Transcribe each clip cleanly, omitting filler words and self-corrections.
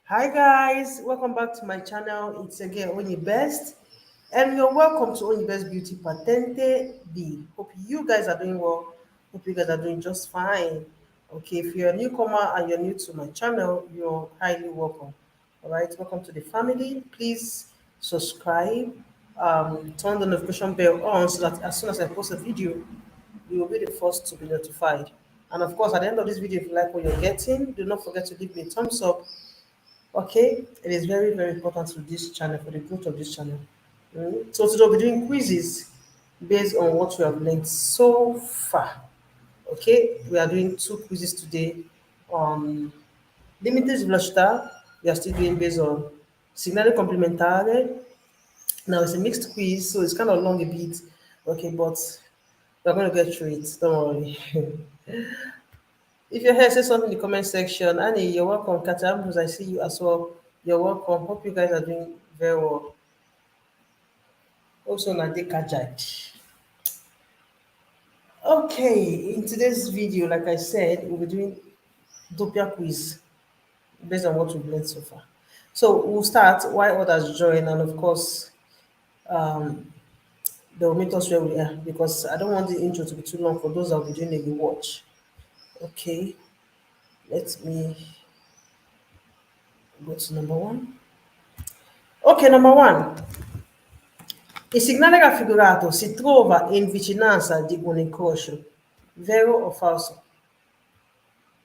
Hi guys, welcome back to my channel. It's again Only Best, and you're welcome to Only Best Beauty Patente B. Hope you guys are doing well. Hope you guys are doing just fine. Okay, if you're a newcomer and you're new to my channel, you're highly welcome. All right, welcome to the family. Please subscribe, turn the notification bell on so that as soon as I post a video, you will be the first to be notified. And of course, at the end of this video, if you like what you're getting, do not forget to leave me a thumbs up. Okay, it is very, very important to this channel, for the growth of this channel. So today we'll be doing quizzes based on what we have learned so far. Okay, we are doing two quizzes today on limites velocidade. We are still doing based on signale complementare. Now it's a mixed quiz, so it's kind of long a bit. Okay, but we're going to get through it. Don't worry. If you're here, say something in the comment section. Annie, you're welcome. Katambus, I see you as well. You're welcome. Hope you guys are doing very well. Also, Nadeka Judge. Okay, in today's video, like I said, we'll be doing Doppia quiz based on what we've learned so far. So we'll start while others join, and of course, they will meet us where we are because I don't want the intro to be too long for those that will be doing a rewatch. Okay, let me go to number one. Okay, number one. Il segnale raffigurato si trova in vicinanza di un incrocio, vero o falso?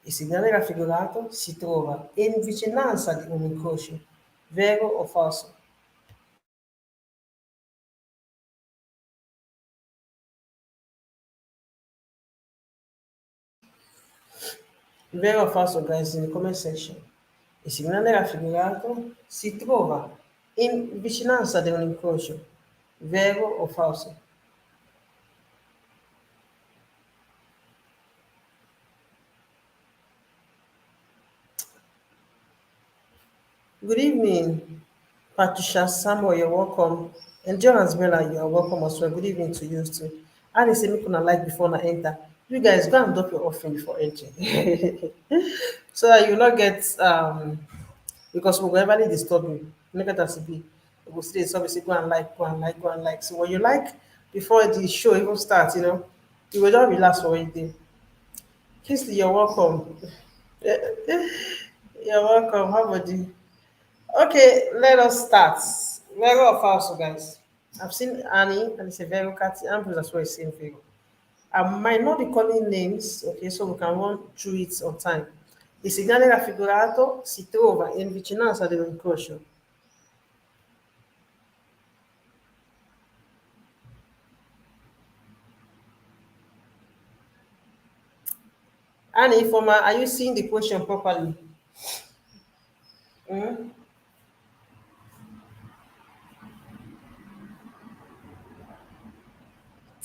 Il segnale raffigurato si trova in vicinanza di un incrocio, vero o falso? Vero o falso, guys, in the comment section. Il segnale raffigurato si trova in vicinanza di un incrocio, vero o falso? Good evening, Patricia Samuel, you're welcome. And Jonas Bella, you are welcome as well. Good evening to you too. And say me kuna like before na enter. You guys go and drop your offering before entering. So that you will not get because we will everly disturb you. Make it as it be. We will say so go and like, go and like, go and like. So when you like before the show even starts, you will not relax for one day. Kingsley, you're welcome. You're welcome. How about you? Okay, let us start. Very of false, guys. I've seen Annie, and it's a very catchy. Ambrose as well is same thing. I might not be calling names, okay, so we can run through it on time. Il segnale raffigurato si trova in vicinanza dell'incrocio. Annie, Former, are you seeing the question properly? Mm?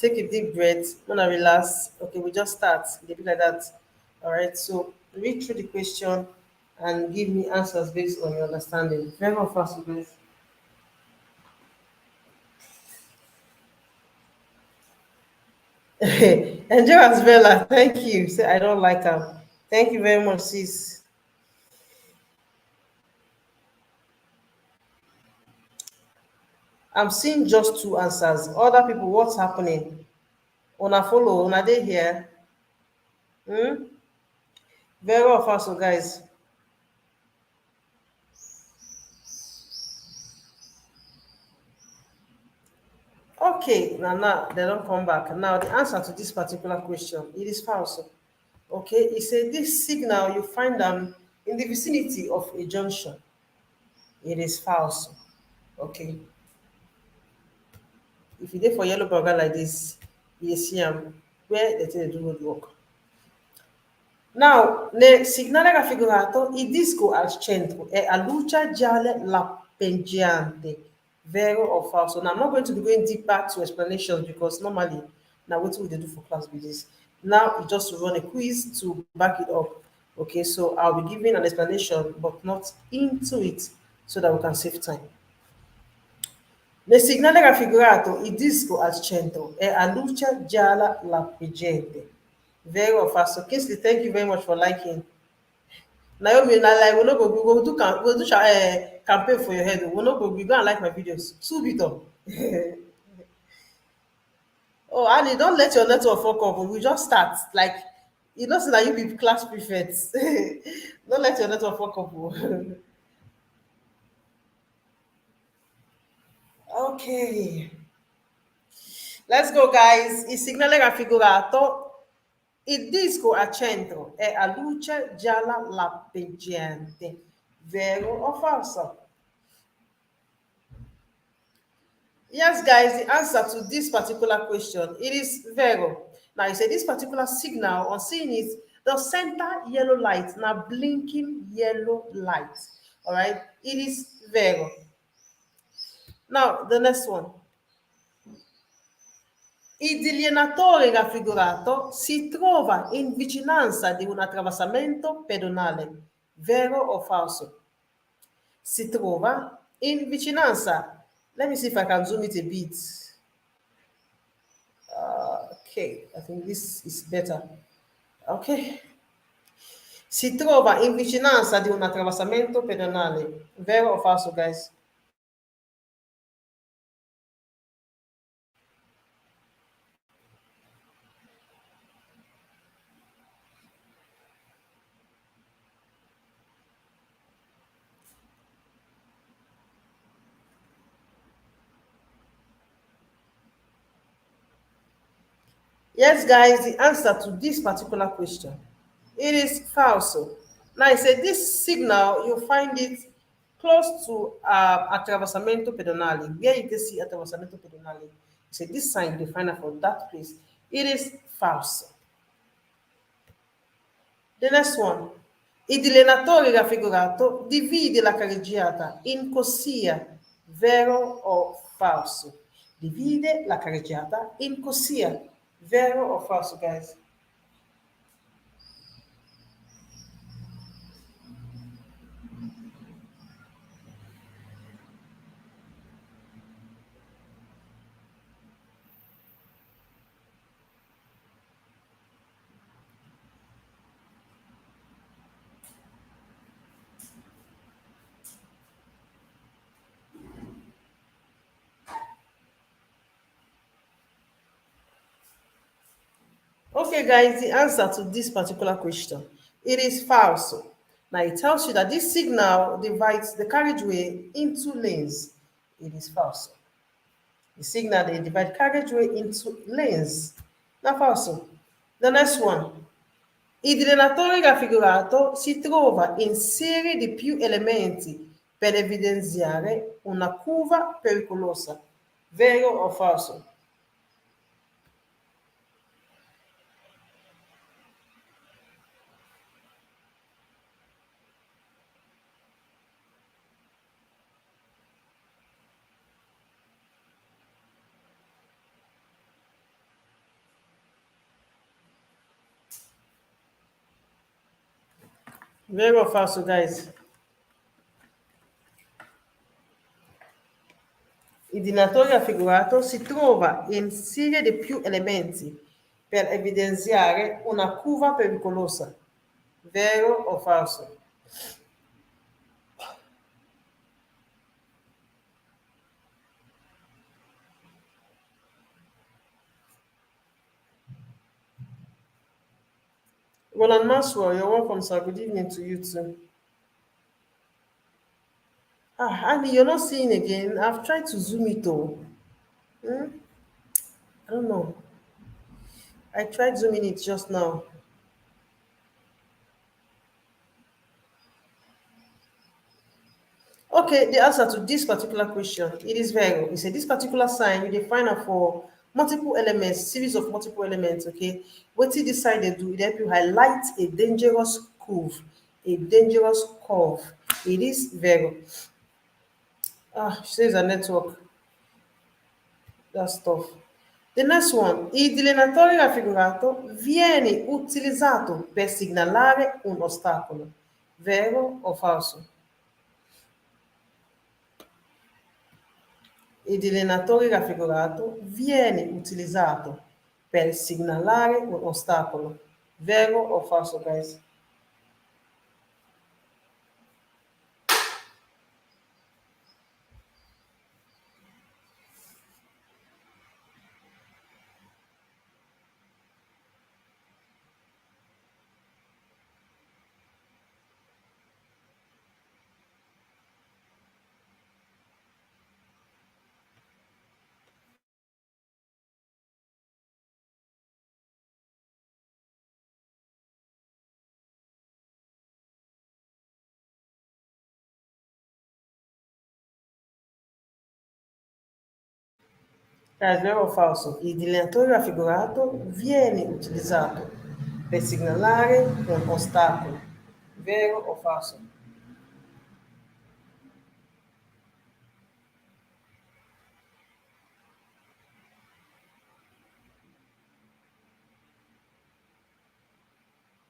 Take a deep breath. When I relax, okay, we just start. They be like that. All right, so read through the question and give me answers based on your understanding. Very fast, guys. Enjoy as Bella. Thank you. Say I don't like her. Thank you very much, sis. I'm seeing just two answers. Other people, what's happening? Una follow, una they here. Hmm? Very well fast, so guys. Okay, now they don't come back. Now the answer to this particular question, it is false. Okay, it said this signal you find them in the vicinity of a junction. It is false. Okay. If you dey for yellow burger like this, you see where they take do road work. Now, nel segnale raffigurato, il disco al centro è a luce gialla lampeggiante. Vero or false? Now, I'm not going to be going deeper to explanations because normally, now what we do for class be this. Now, it's just to run a quiz to back it up. Okay, so I'll be giving an explanation, but not into it, so that we can save time. Nel segnale raffigurato, il disco al centro è a luce gialla lampeggiante. Very well, Pastor Kingsley, thank you very much for liking. Naomi, na like, we go do, campaign for your head. We no go, we go and like my videos. Subito. Oh, Ali, don't let your network fuck up. We just start. Like, you know, so that you be class prefects. Don't let your network fuck up. Oh. Ok. Let's go, guys. Il segnale raffigurato. Il disco a centro è a luce gialla lampeggiante. Vero o falso? Yes, guys, the answer to this particular question, it is vero. Now, you say this particular signal, on seeing it, the center yellow light, now blinking yellow light. All right, it is vero. Now, the next one. Il delineatore raffigurato si trova in vicinanza di un attraversamento pedonale. Vero o falso? Si trova in vicinanza. Let me see if I can zoom it a bit. Okay, I think this is better. Ok. Si trova in vicinanza di un attraversamento pedonale. Vero o falso, guys? Yes, guys, the answer to this particular question, it is false. Now, I said this signal, you find it close to attraversamento pedonale. Where you can see attraversamento pedonale, you say this sign, you find it for that place. It is false. The next one. Il dilenatore raffigurato divide la carreggiata in cossia, vero o falso? Divide la carreggiata in cossia, vero o falso, guys? Okay, guys, the answer to this particular question, it is false. Now, it tells you that this signal divides the carriageway into lanes. It is false. The signal they divide carriageway into lanes. Now, false. The next one. Il dilenatore raffigurato si trova in serie di più elementi per evidenziare una curva pericolosa. Vero o falso? Vero o falso, guys? Il dilatore raffigurato si trova in serie di più elementi per evidenziare una curva pericolosa. Vero o falso? Roland Maxwell, you're welcome, sir. Good evening to you too. Andy, you're not seeing again. I've tried to zoom it all. I don't know. I tried zooming it just now. Okay, the answer to this particular question, it is very. It's a this particular sign you define it for multiple elements, series of multiple elements. Okay, what did this sign they do? It help you highlight a dangerous curve, a dangerous curve. It is very. She says a network. That's tough. The next one, il dilenatore raffigurato viene utilizzato per segnalare un ostacolo. Vero o falso? Il dilenatore raffigurato viene utilizzato per segnalare un ostacolo. Vero o falso, guys? È vero o falso? Il delineatore raffigurato viene utilizzato per segnalare un ostacolo. Vero o falso?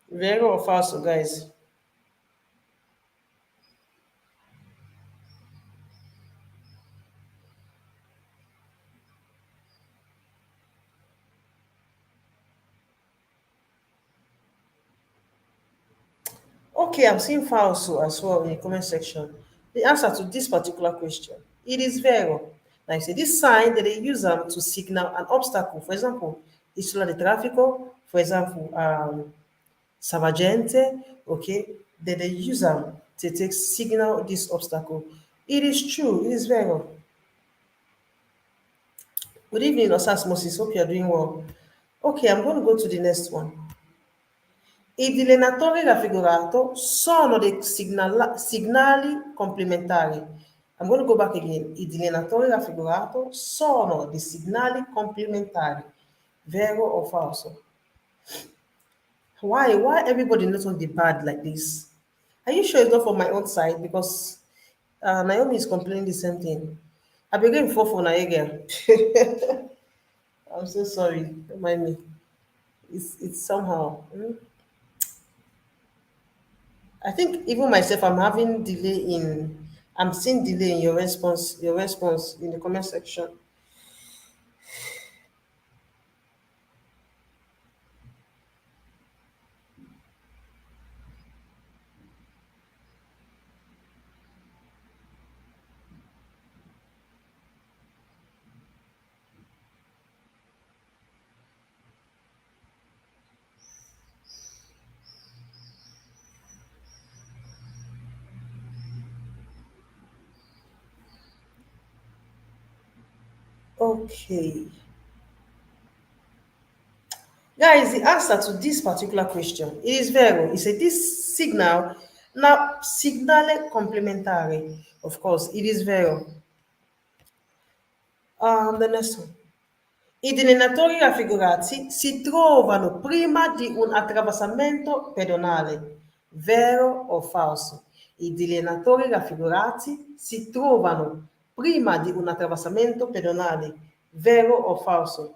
Vero o falso, guys? Okay, I'm seeing falso as well in the comment section. The answer to this particular question, it is vero. Like I say, this sign that they use to signal an obstacle. For example, isola di traffico, for example, salvagente, okay, that they use to take signal this obstacle. It is true, it is vero. Good evening, Osasmosis. Hope you're doing well. Okay, I'm going to go to the next one. I dilenatori raffigurato sono dei segnali complementari. I'm going to go back again. I dilenatori raffigurato sono dei segnali complementari. Vero o falso? Why? Why everybody not on the bad like this? Are you sure it's not from my own side? Because Naomi is complaining the same thing. I begin for Naega. I'm so sorry. Don't mind me. It's somehow. I think even myself, I'm having delay in. I'm seeing delay in your response. Your response in the comment section. Okay, guys, the answer to this particular question is vero. It's a this signal now signale complementary. Of course, it is vero. The next one. I delineatori raffigurati si trovano prima di un attraversamento pedonale. Vero o falso? I delineatori raffigurati si trovano prima di un attraversamento pedonale. Vero o falso?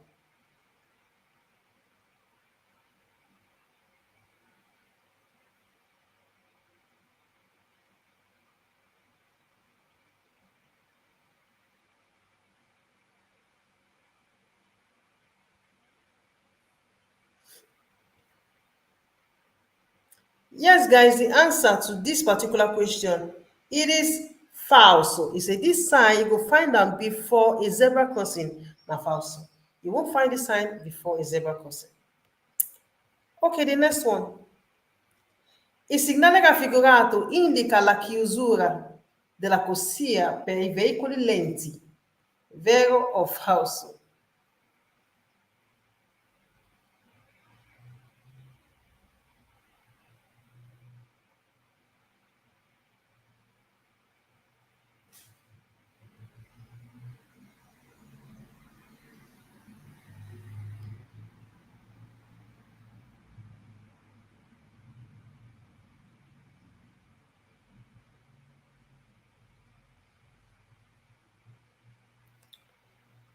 Yes, guys, the answer to this particular question, it is false. It's a this sign you will find them before a zebra crossing. Now false. You won't find the sign before a zebra crossing. Okay, the next one. Il segnale raffigurato indica la chiusura della corsia per i veicoli lenti. Vero o falso?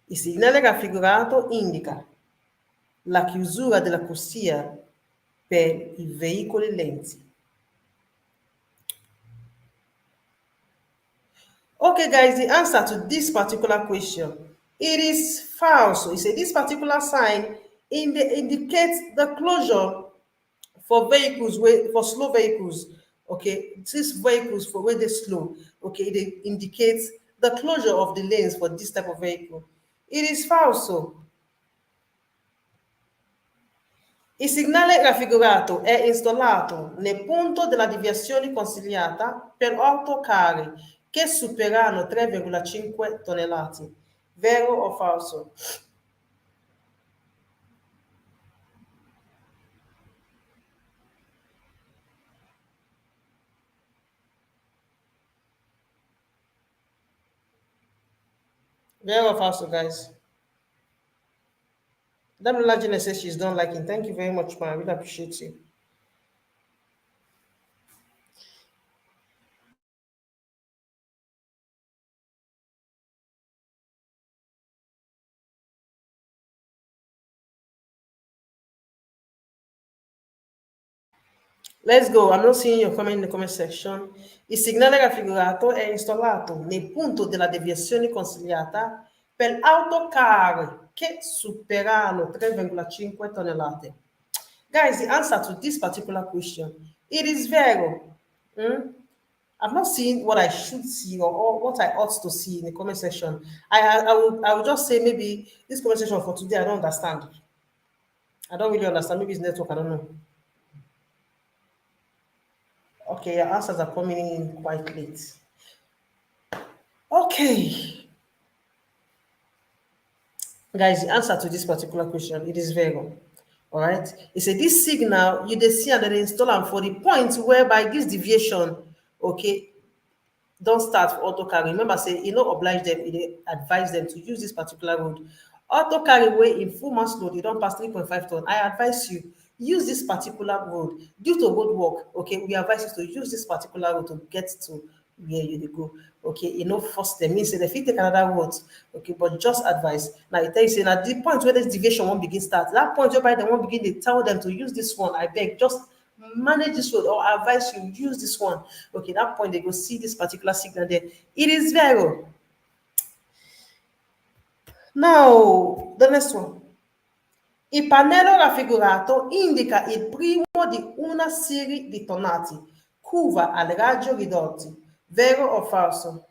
Il segnale raffigurato indica la chiusura della corsia per i veicoli lenti. Okay, guys, the answer to this particular question, it is false. It says this particular sign indicates the closure for vehicles for slow vehicles. Okay, these vehicles for when they slow. Okay, it indicates the closure of the lanes for this type of vehicle. It is false. Il segnale raffigurato è installato nel punto della deviazione consigliata per autocarri che superano 3,5 tonnellate. Vero o falso? Vero o falso, guys? Damilola Jane says she's done liking. Thank you very much, man. I really appreciate you. Let's go. I'm not seeing your comment in the comment section. Il segnale raffigurato è installato nei punti della deviazione consigliata per autocar che superano 3,5 tonnellate. Guys, the answer to this particular question, it is vero. Hmm? I'm not seeing what I should see or what I ought to see in the comment section. I will just say maybe this comment section for today, I don't understand. I don't really understand. Maybe it's network, I don't know. Okay, your answers are coming in quite late. Okay, guys, the answer to this particular question, it is Virgo. All right. It said this signal you dey see and then install am for the point whereby this deviation, okay, don't start for auto carry. Remember, say you know oblige them, you advise them to use this particular road. Auto carry way in full mass load, you don't pass 3.5 ton. I advise you use this particular road due to road work. Okay, we advise you to use this particular road to get to where you dey go. Okay, you know, force them means say they fit take another road. Okay, but just advise. Now it tell you say at the point where this deviation won't begin start, that point whereby they won't begin, they tell them to use this one. I beg, just manage this road or advise you use this one. Okay, that point they go see this particular signal there. It is vero. Now, the next one. Il pannello raffigurato indica il primo di una serie di tonati, curva al raggio ridotti. Vero o falso?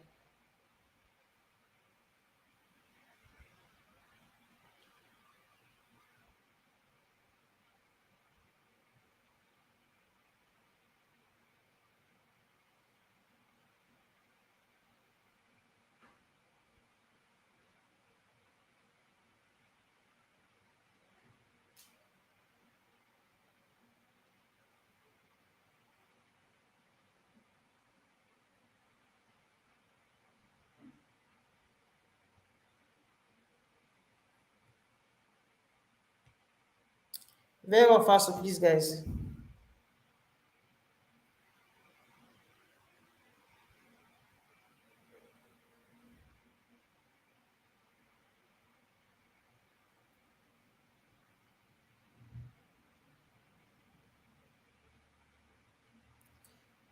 Vero or falso, please, guys?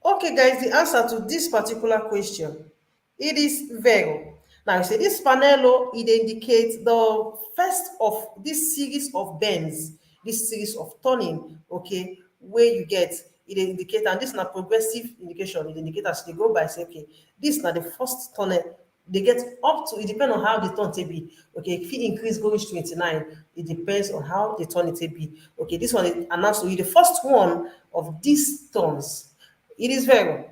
Okay, guys, the answer to this particular question, it is vero. Now, you say this panelo, it indicates the first of this series of bends, this series of turning, okay, where you get, it indicate, and this is a progressive indication, it indicates as they go by, say, okay, this is not the first turn, they get up to, it depends on how the turn will be. Okay, if it increase going to 29, it depends on how the turn it will be. Okay, this one is announced to you, the first one of these turns. It is vero.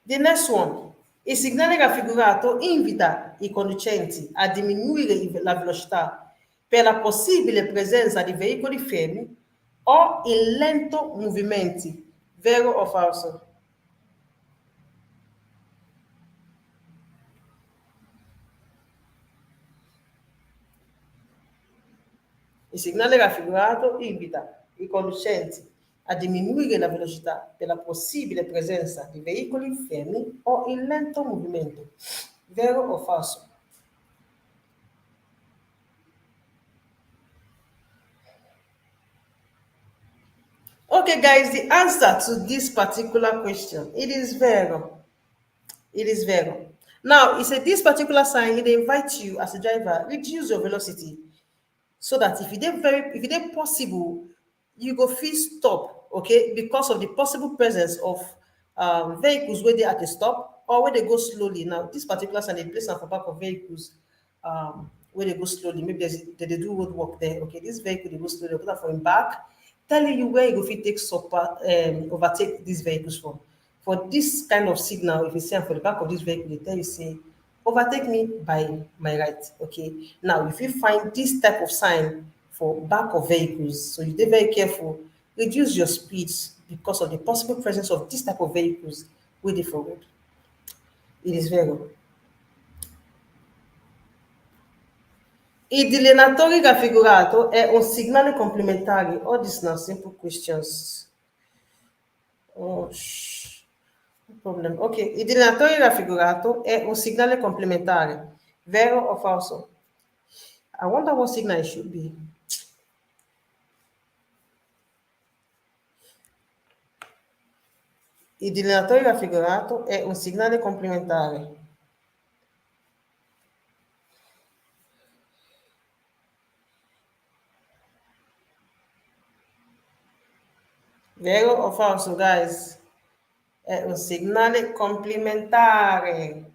The next one. Il segnale raffigurato invita i conducenti a diminuire la velocità per la possibile presenza di veicoli fermi o in lento movimenti. Vero o falso? Il segnale raffigurato invita i conducenti a diminuire la velocità per la possibile presenza di veicoli fermi o in lento movimento. Vero o falso? Okay, guys, the answer to this particular question, it is vero. It is vero. Now, it said this particular sign, it invites you as a driver, reduce your velocity so that if it is possible, you go feel stop, okay, because of the possible presence of vehicles where they at a stop or where they go slowly. Now, this particular sign, they place am for back of vehicles where they go slowly. Maybe they do road work there. Okay, this vehicle they go slowly, they put that for him back, telling you where you go fit take overtake these vehicles from. For this kind of signal, if you see am for the back of this vehicle, they tell you say, overtake me by my right. Okay. Now, if you find this type of sign for back of vehicles, so you be very careful, reduce your speeds because of the possible presence of this type of vehicles with the forward. It is very good. Il delineatore raffigurato è un segnale complementare. All these now simple questions. Oh, no problem. Ok, il delineatore raffigurato è un segnale complementare. Vero o falso? I wonder what signal it should be. Il delineatore raffigurato è un segnale complementare. Vero o falso, guys? È un segnale complementare.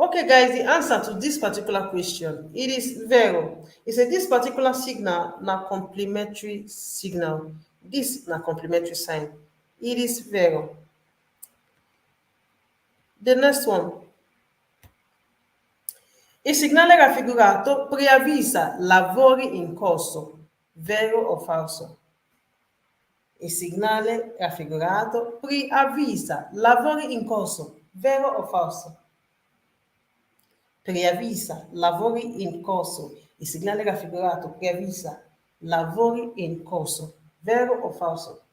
Okay, guys, the answer to this particular question, it is vero. It said this particular signal na complementary signal. This na complementary sign. It is vero. The next one. Il segnale raffigurato preavvisa lavori in corso. Vero o falso? Il segnale raffigurato preavvisa lavori in corso. Vero o falso? Preavvisa lavori in corso. Il segnale raffigurato preavvisa lavori in corso. Vero o falso?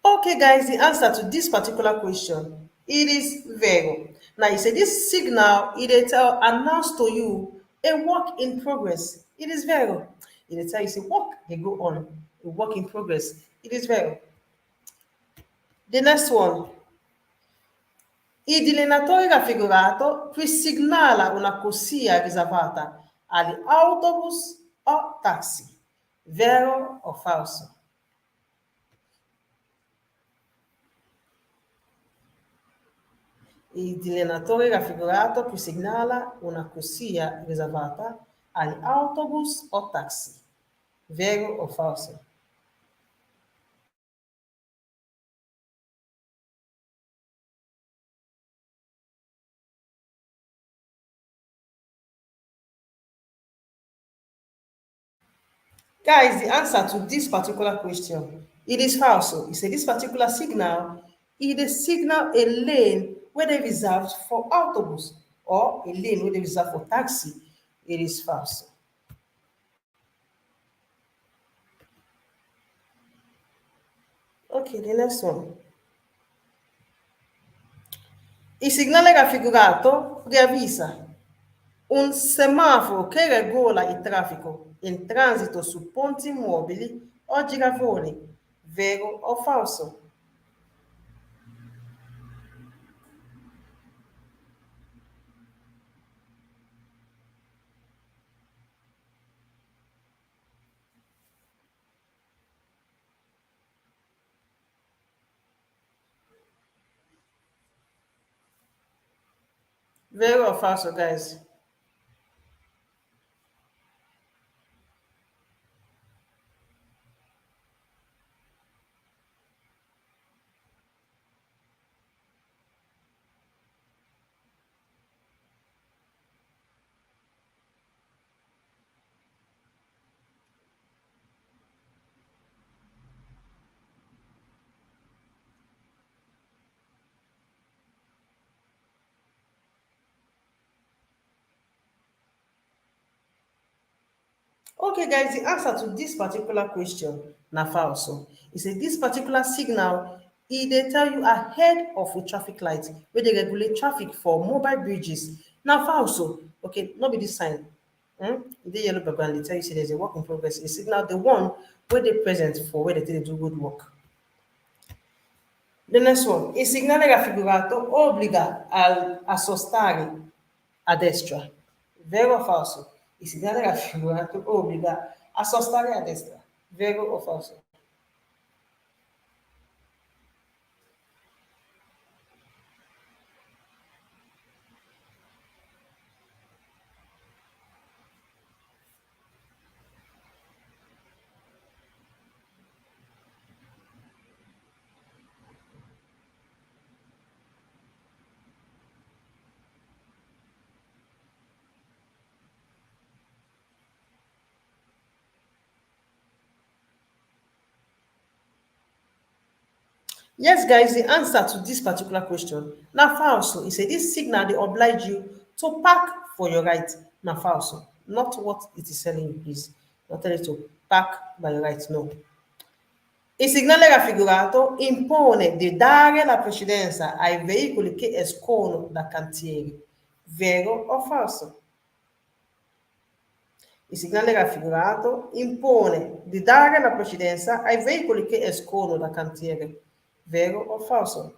Okay, guys, the answer to this particular question, it is vero. Now, you say this signal, it tell announce to you a work in progress. It is vero. It tell you say work, they go on. A work in progress. It is vero. The next one. Il delineatore raffigurato presignala una corsia riservata agli autobus o taxi. Vero o falso? Il delineatore raffigurato presignala una corsia riservata agli autobus o taxi. Vero o falso? Guys, the answer to this particular question, it is false. It says this particular signal, it is signal a lane where they reserved for autobus or a lane where they reserved for taxi. It is false. Okay, the next one. Il segnale raffigurato preavvisa un semaforo che regola il traffico in transito su ponti mobili o giravoni. Vero o falso? Vero o falso, guys? Okay, guys, the answer to this particular question, na falso. It says this particular signal, they tell you ahead of a traffic light, where they regulate traffic for mobile bridges. Now, falso. Okay, not be this sign. The yellow background, they tell you say there's a work in progress. A signal, the one where they present for where they do good work. The next one, il segnale raffigurato obbliga a sostare a destra. Vero o falso? Il segnale raffigurato obbliga a sostare a destra. Vero o falso? Yes, guys, the answer to this particular question, na false. He said this signal they oblige you to park for your right. Na false. Not what it is telling you, please. Not telling you to park by your right, no. Il segnale raffigurato impone di dare la precedenza ai veicoli che escono da cantieri. Vero o falso? Il segnale raffigurato impone di dare la precedenza ai veicoli che escono da cantiere. Vero o falso?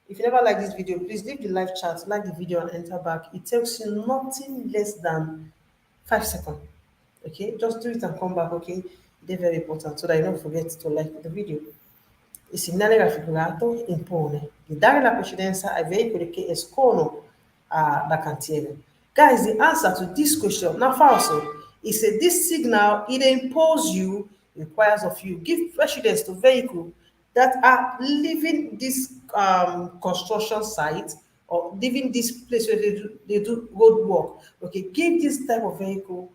If you never like this video, please leave the live chat, like the video, and enter back. It takes you nothing less than 5 seconds. Okay, just do it and come back. Okay, they're very important so that you don't forget to like the video. Il segnale raffigurato impone di dare la precedenza ai veicoli che escono da cantiere. Guys, the answer to this question, now falso, is that this signal, it imposes you, requires of you, give precedence to vehicles that are leaving this construction site or leaving this place where they do road work. Okay, give this type of vehicle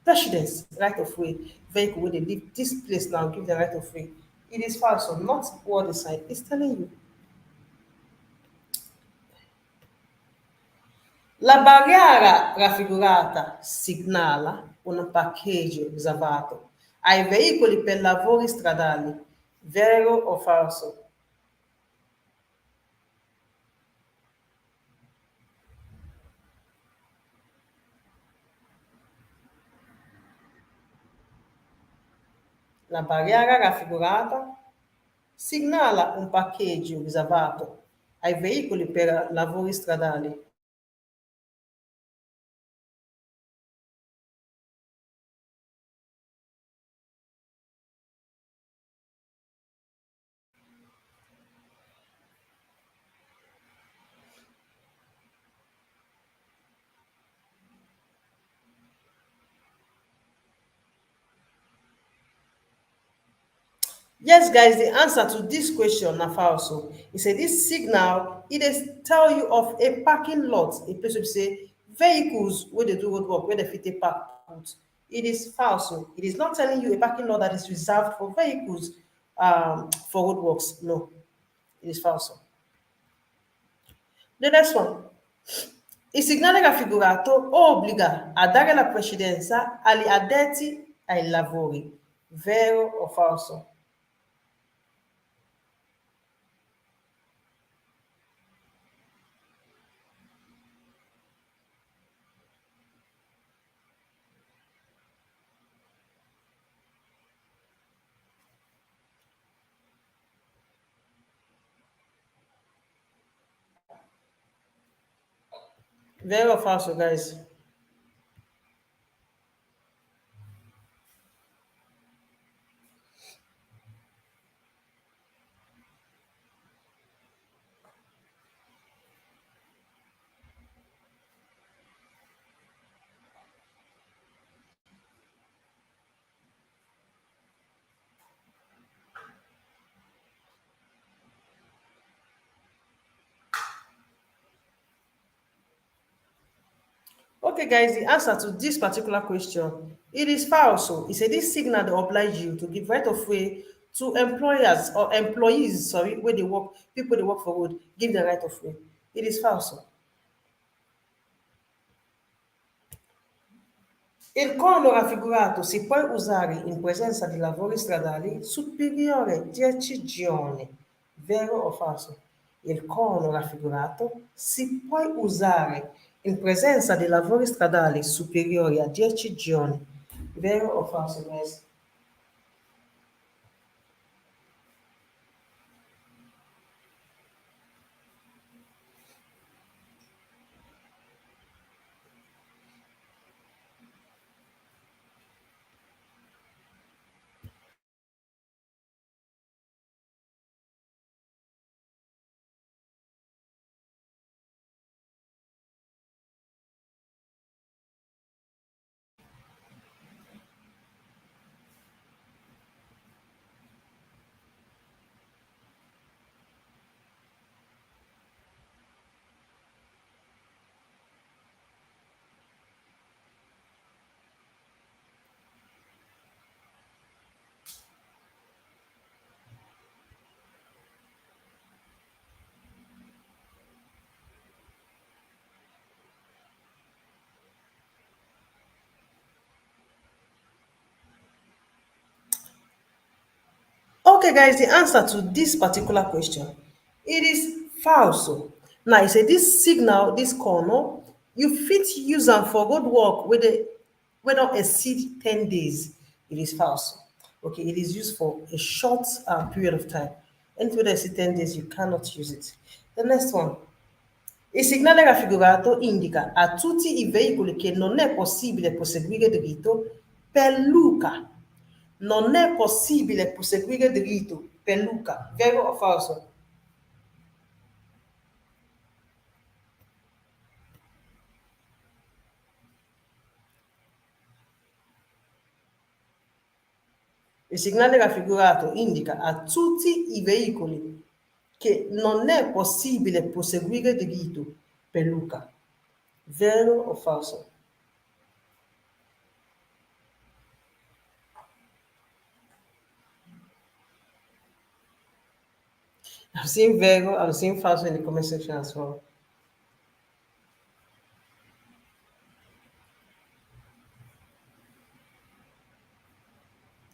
precedence, right of way. Vehicle where they leave this place now, give them right of way. It is false, so not what the sign is telling you. La barriera raffigurata segnala un parcheggio riservato ai veicoli per lavori stradali. Vero o falso? La barriera raffigurata segnala un parcheggio riservato ai veicoli per lavori stradali. Yes, guys, the answer to this question na false. He said this signal, it is tell you of a parking lot, a place where say vehicles where they do road work, where they fit a park put. It is false. It is not telling you a parking lot that is reserved for vehicles for road works. No, it is false. The next one. Il segnale raffigurato obbliga a dare la precedenza agli addetti ai lavori. Vero o falso? Vero or false, guys? Okay, guys, the answer to this particular question, it is false. So it's a this signal that oblige you to give right of way to employers or employees, sorry, where they work, people they work for would give the right of way. It is false. Il cono raffigurato si può usare in presenza di lavori stradali superiore 10 giorni. Vero o falso? Il cono raffigurato si può usare in presenza di lavori stradali superiori a 10 giorni. Vero o falso, guys? Okay, guys, the answer to this particular question, it is false. Now, you say this signal, this corner, you fit use am for good work wey don exceed 10 days. It is false. Okay, it is used for a short period of time. Anything wey don exceed 10 days, you cannot use it. The next one. Il segnale raffigurato indica a tutti i veicoli che non è possibile proseguire dritto per Luca. Non è possibile proseguire dritto per Luca. Vero o falso? Il segnale raffigurato indica a tutti i veicoli che non è possibile proseguire dritto per Luca. Vero o falso? I'm seeing vero, I'm seeing falso in the comment section as well.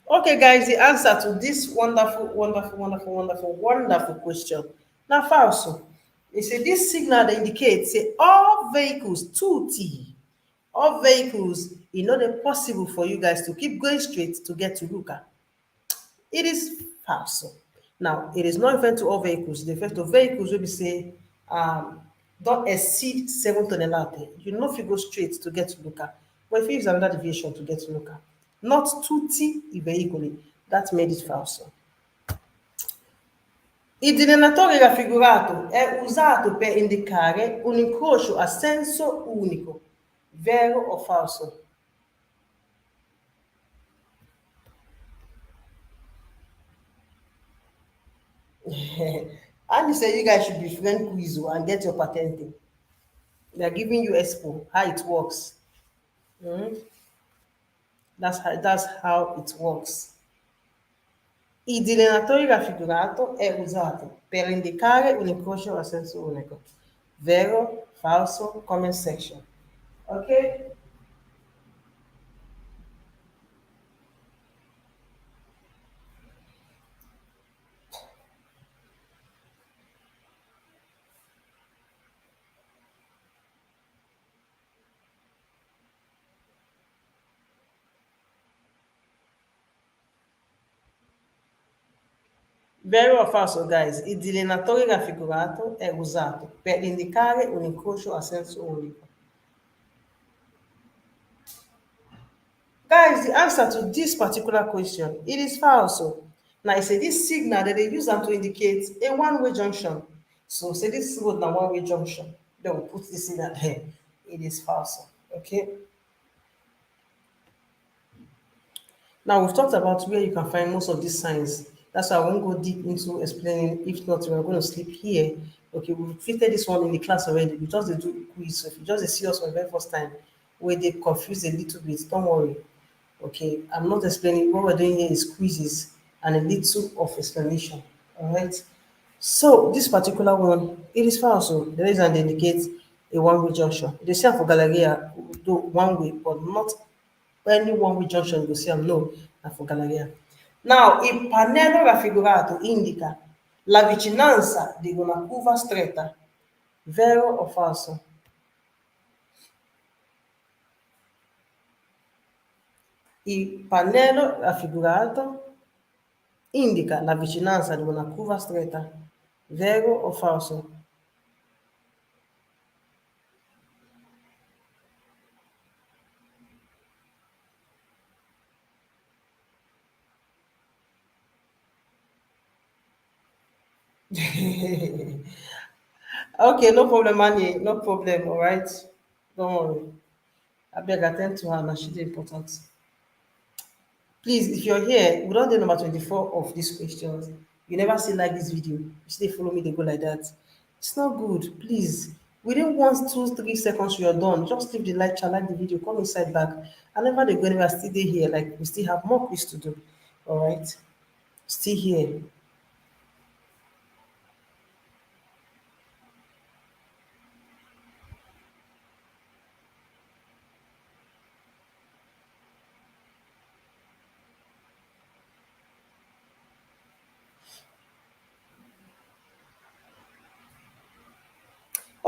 Okay, guys, the answer to this wonderful question. Now, falso. They say this signal they indicate say all vehicles, tutti, all vehicles, it's not possible for you guys to keep going straight to get to Luca. It is falso. Now, it is not referring to all vehicles. The first of vehicles will be say, don't exceed 7 tonnellate. You know if you go straight to get to Luca. But if you use another deviation to get to Luca, not tutti i veicoli, that made it falso. Il delineatore raffigurato è usato per indicare un incrocio a senso unico. Vero o falso? And say you guys should be friend quiz and get your patente. They are giving you expo, how it works. Mhm. That's how it works. Il delineatore raffigurato è usato per indicare un incrocio a senso unico. Vero, falso, comment section. Ok? Vero o falso, guys? Il delineatore raffigurato è usato per indicare un incrocio a senso unico. Guys, the answer to this particular question, it is false. Now, say this signal that they use them to indicate a one-way junction. So, say this road na one-way junction. They will put this signal there. It is false. Okay. Now, we've talked about where you can find most of these signs. That's why I won't go deep into explaining. If not, we're going to sleep here. Okay, we've treated this one in the class already. We just dey do quiz. So if you just dey see us for the very first time, where they confuse a little bit, don't worry. Okay, I'm not explaining. What we're doing here is quizzes and a little of explanation. All right. So this particular one, it is false. So there is an indicate a one-way junction. They say for Galleria, do one way, but not any one-way junction. You go see am no, na for Galleria. Now, il pannello raffigurato indica la vicinanza di una curva stretta. Vero o falso? Il pannello raffigurato indica la vicinanza di una curva stretta. Vero o falso? Okay, no problem, Annie. No problem, all right? Don't worry. I beg, attend to her, now she's important. Please, if you're here, we don't do number 24 of these questions. You never see like this video. You still follow me, they go like that. It's not good. Please. Within 1, 2, 3 seconds, you're done. Just leave the like, chat, like the video, come inside back. And never they go anywhere, still they here. Like we still have more quiz to do. All right. Still here.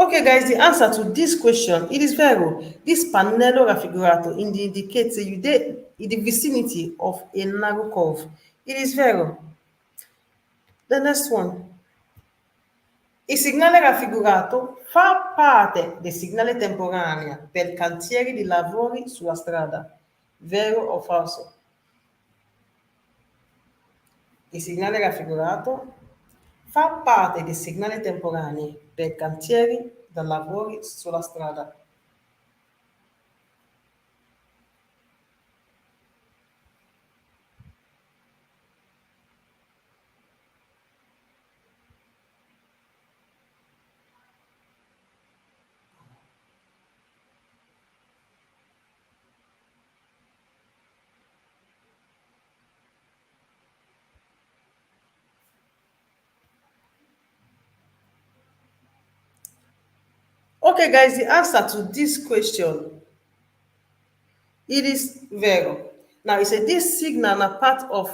Okay, guys, the answer to this question, it is vero. This pannello raffigurato indicates that you dey in the vicinity of a narrow curve. It is vero. The next one. Il segnale raffigurato fa parte del segnale temporaneo per cantieri di lavori sulla strada. Vero o falso? Il segnale raffigurato fa parte dei segnali temporanei per cantieri da lavori sulla strada. Okay, guys, the answer to this question, it is vero. Now, it said this signal are part of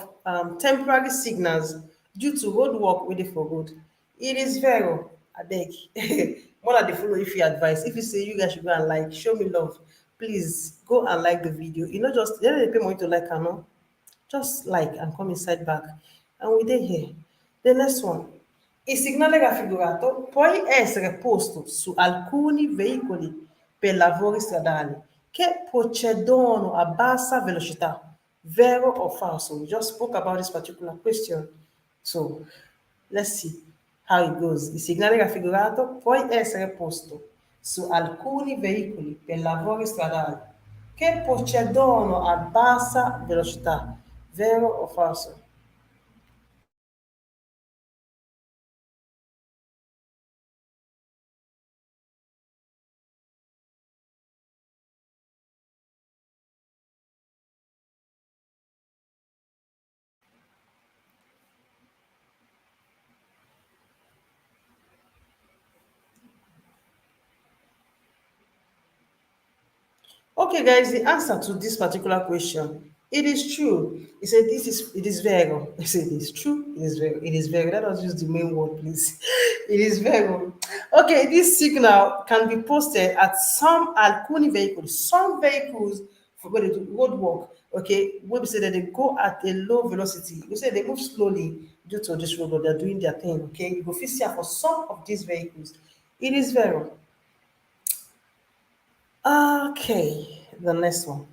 temporary signals due to road work waiting for road. It is vero. I beg. More than the follow if you advise. If you say you guys should go and like, show me love, please go and like the video. You know, just they don't pay money to like or no. Just like and come inside back. And we did here. The next one. Il segnale raffigurato può essere posto su alcuni veicoli per lavori stradali che procedono a bassa velocità. Vero or falso? We just spoke about this particular question. So let's see how it goes. Il segnale raffigurato può essere posto su alcuni veicoli per lavori stradali che procedono a bassa velocità. Vero o falso? Okay, guys, the answer to this particular question, it is true. He said it is vero. He said it is true, it is vero, it is vero. Let us use the main word, please. It is vero. Okay, this signal can be posted at some alcuni vehicles, some vehicles for where they do road work. Okay, where we say that they go at a low velocity. We say they move slowly due to this road, but they're doing their thing. Okay, you go see for some of these vehicles. It is vero. Okay, the next one.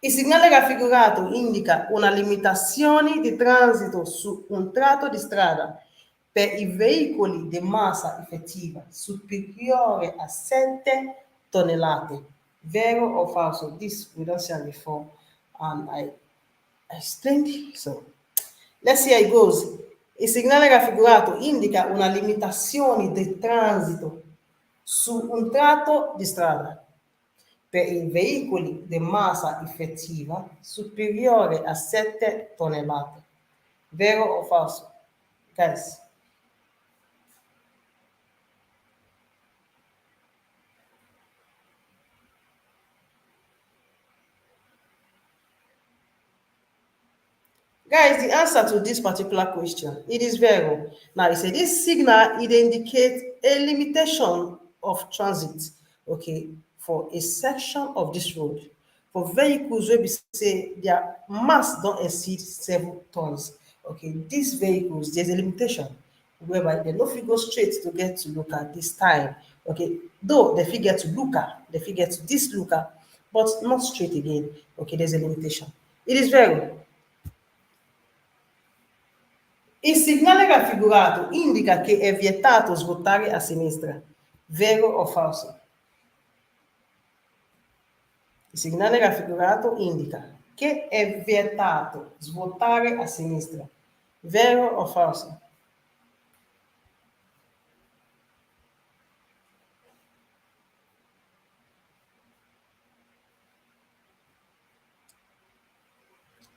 Il segnale raffigurato indica una limitazione di transito su un tratto di strada per i veicoli di massa effettiva superiore a 7 tonnellate. Vero o falso? This we don't say before, and I explained. So let's see how it goes. Il segnale raffigurato indica una limitazione di transito su un tratto di strada per i veicoli di massa effettiva superiore a 7 tonnellate. Vero o falso? Guys. Guys, the answer to this particular question, it is vero. Now, it said this signal, it indicates a limitation of transit, okay, for a section of this road. For vehicles where we say their mass don't exceed 7 tons, okay, these vehicles, there's a limitation whereby they no fit go straight to get to Luca this time, okay, though they fit get to Luca, they fit get to this Luca, but not straight again, okay, there's a limitation. It is vero. Il segnale raffigurato indica che è vietato svuotare a sinistra. Vero o falso? Il segnale raffigurato indica che è vietato svuotare a sinistra. Vero o falso?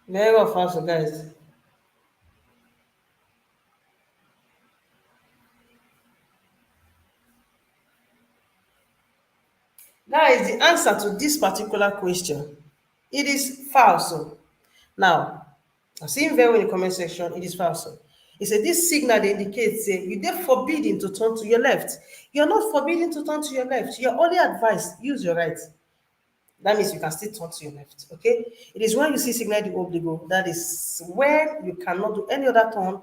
Vero o falso, guys? Guys, the answer to this particular question, it is falso. Now, I've seen vero in the comment section, it is falso. He said this signal dey indicate say you dey forbidden to turn to your left. You're not forbidden to turn to your left. You're only advised use your right. That means you can still turn to your left. Okay. It is when you see signal de obligo that is when you cannot do any other turn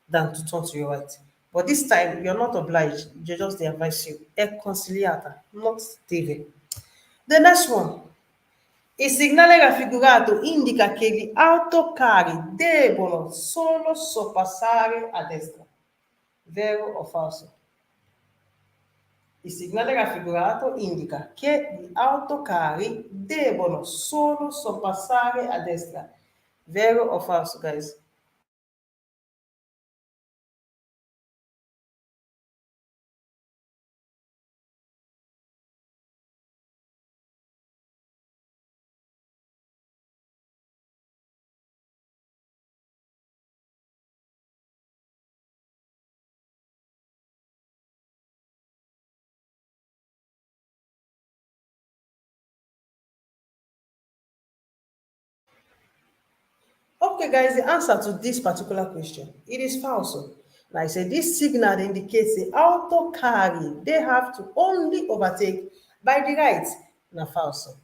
than to turn to your right. But this time you're not obliged. They just dey advise you. È consigliata, not deve. The next one. Il segnale raffigurato indica che gli autocarri devono solo sorpassare a destra. Vero o falso? Il segnale raffigurato indica che gli autocarri devono solo sorpassare a destra. Vero o falso, guys? Okay, guys, the answer to this particular question, it is false. Now, I said this signal indicates the auto carry, they have to only overtake by the right. Now, false.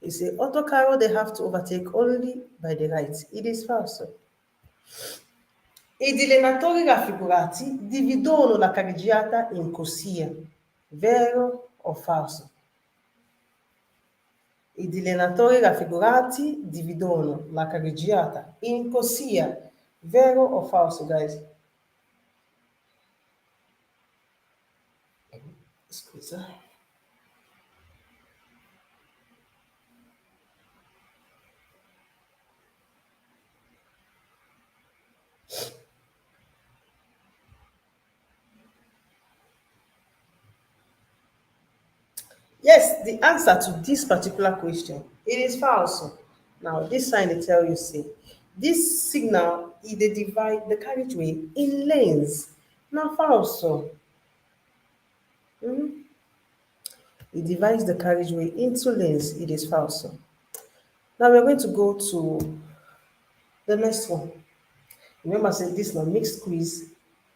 It's a auto carry, they have to overtake only by the right. It is false. I dilenatori raffigurati dividono la carreggiata in corsia. Vero o falso? I dilenatori raffigurati dividono la carreggiata in corsia. Vero o falso, guys? Scusa. Yes, the answer to this particular question, it is false. Now, this sign they tell you, say, this signal, they divide the carriageway in lanes. Now, false. It divides the carriageway into lanes. It is false. Now, we're going to go to the next one. Remember, say this is a mixed quiz.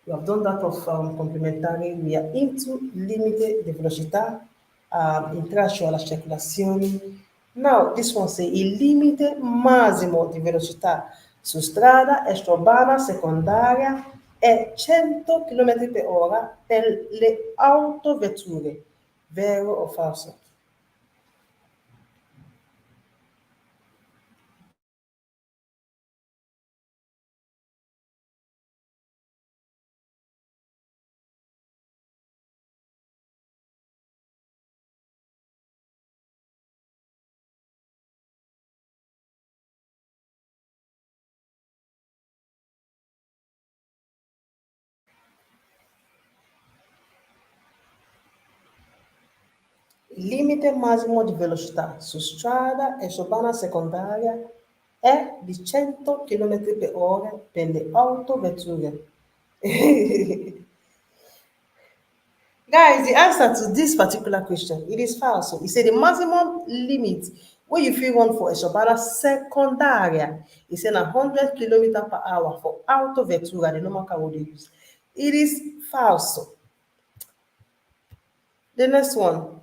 We have done that of complementary. We are into limite di velocità, interaction alla circolazione. Now, this one say il limite massimo di velocità su strada extraurbana secondaria è 100 km per ora per le autovetture. Vero o falso? Il limite massimo di velocità su strada extraurbana secondaria è di 100 km per ora per le autovetture. Guys, the answer to this particular question, it is false. It said the maximum limit where you feel one for extraurbana secondaria is 100 km per hour for autovettura, the normal car would use. It is false. The next one.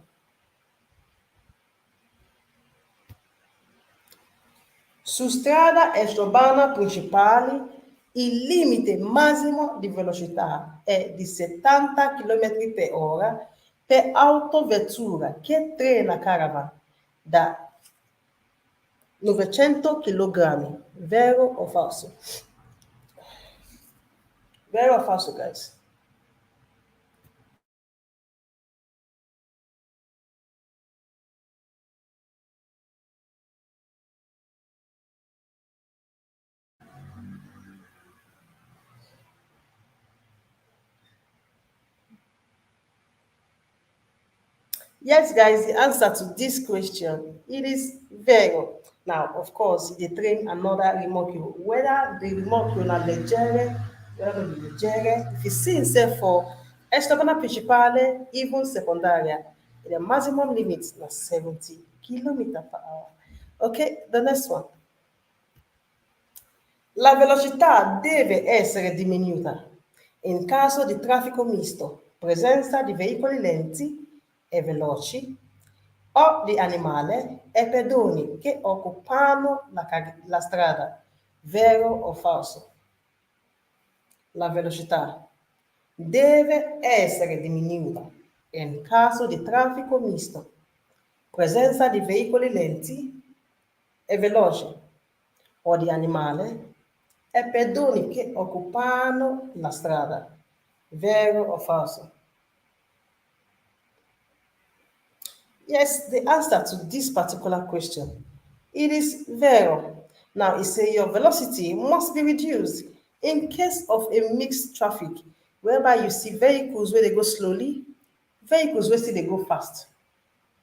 Su strada extraurbana principale il limite massimo di velocità è di 70 km per ora per autovettura che trena caravan da 900 kg. Vero o falso? Vero o falso, guys? Yes, guys, the answer to this question, it is vero. Now, of course, they train another remorque, whether the remorque na leggere, whether the leggere, if you see itself for extraurbana principale, even secondaria, the maximum limit is 70 km per hour. Okay, the next one. La velocità deve essere diminuita in caso di traffico misto, presenza di veicoli lenti e veloci o di animali e pedoni che occupano la strada. Vero o falso? La velocità deve essere diminuita in caso di traffico misto, presenza di veicoli lenti e veloci o di animali e pedoni che occupano la strada. Vero o falso? Yes, the answer to this particular question, it is vero. Now, it says your velocity must be reduced in case of a mixed traffic, whereby you see vehicles where they go slowly, vehicles where still they go fast.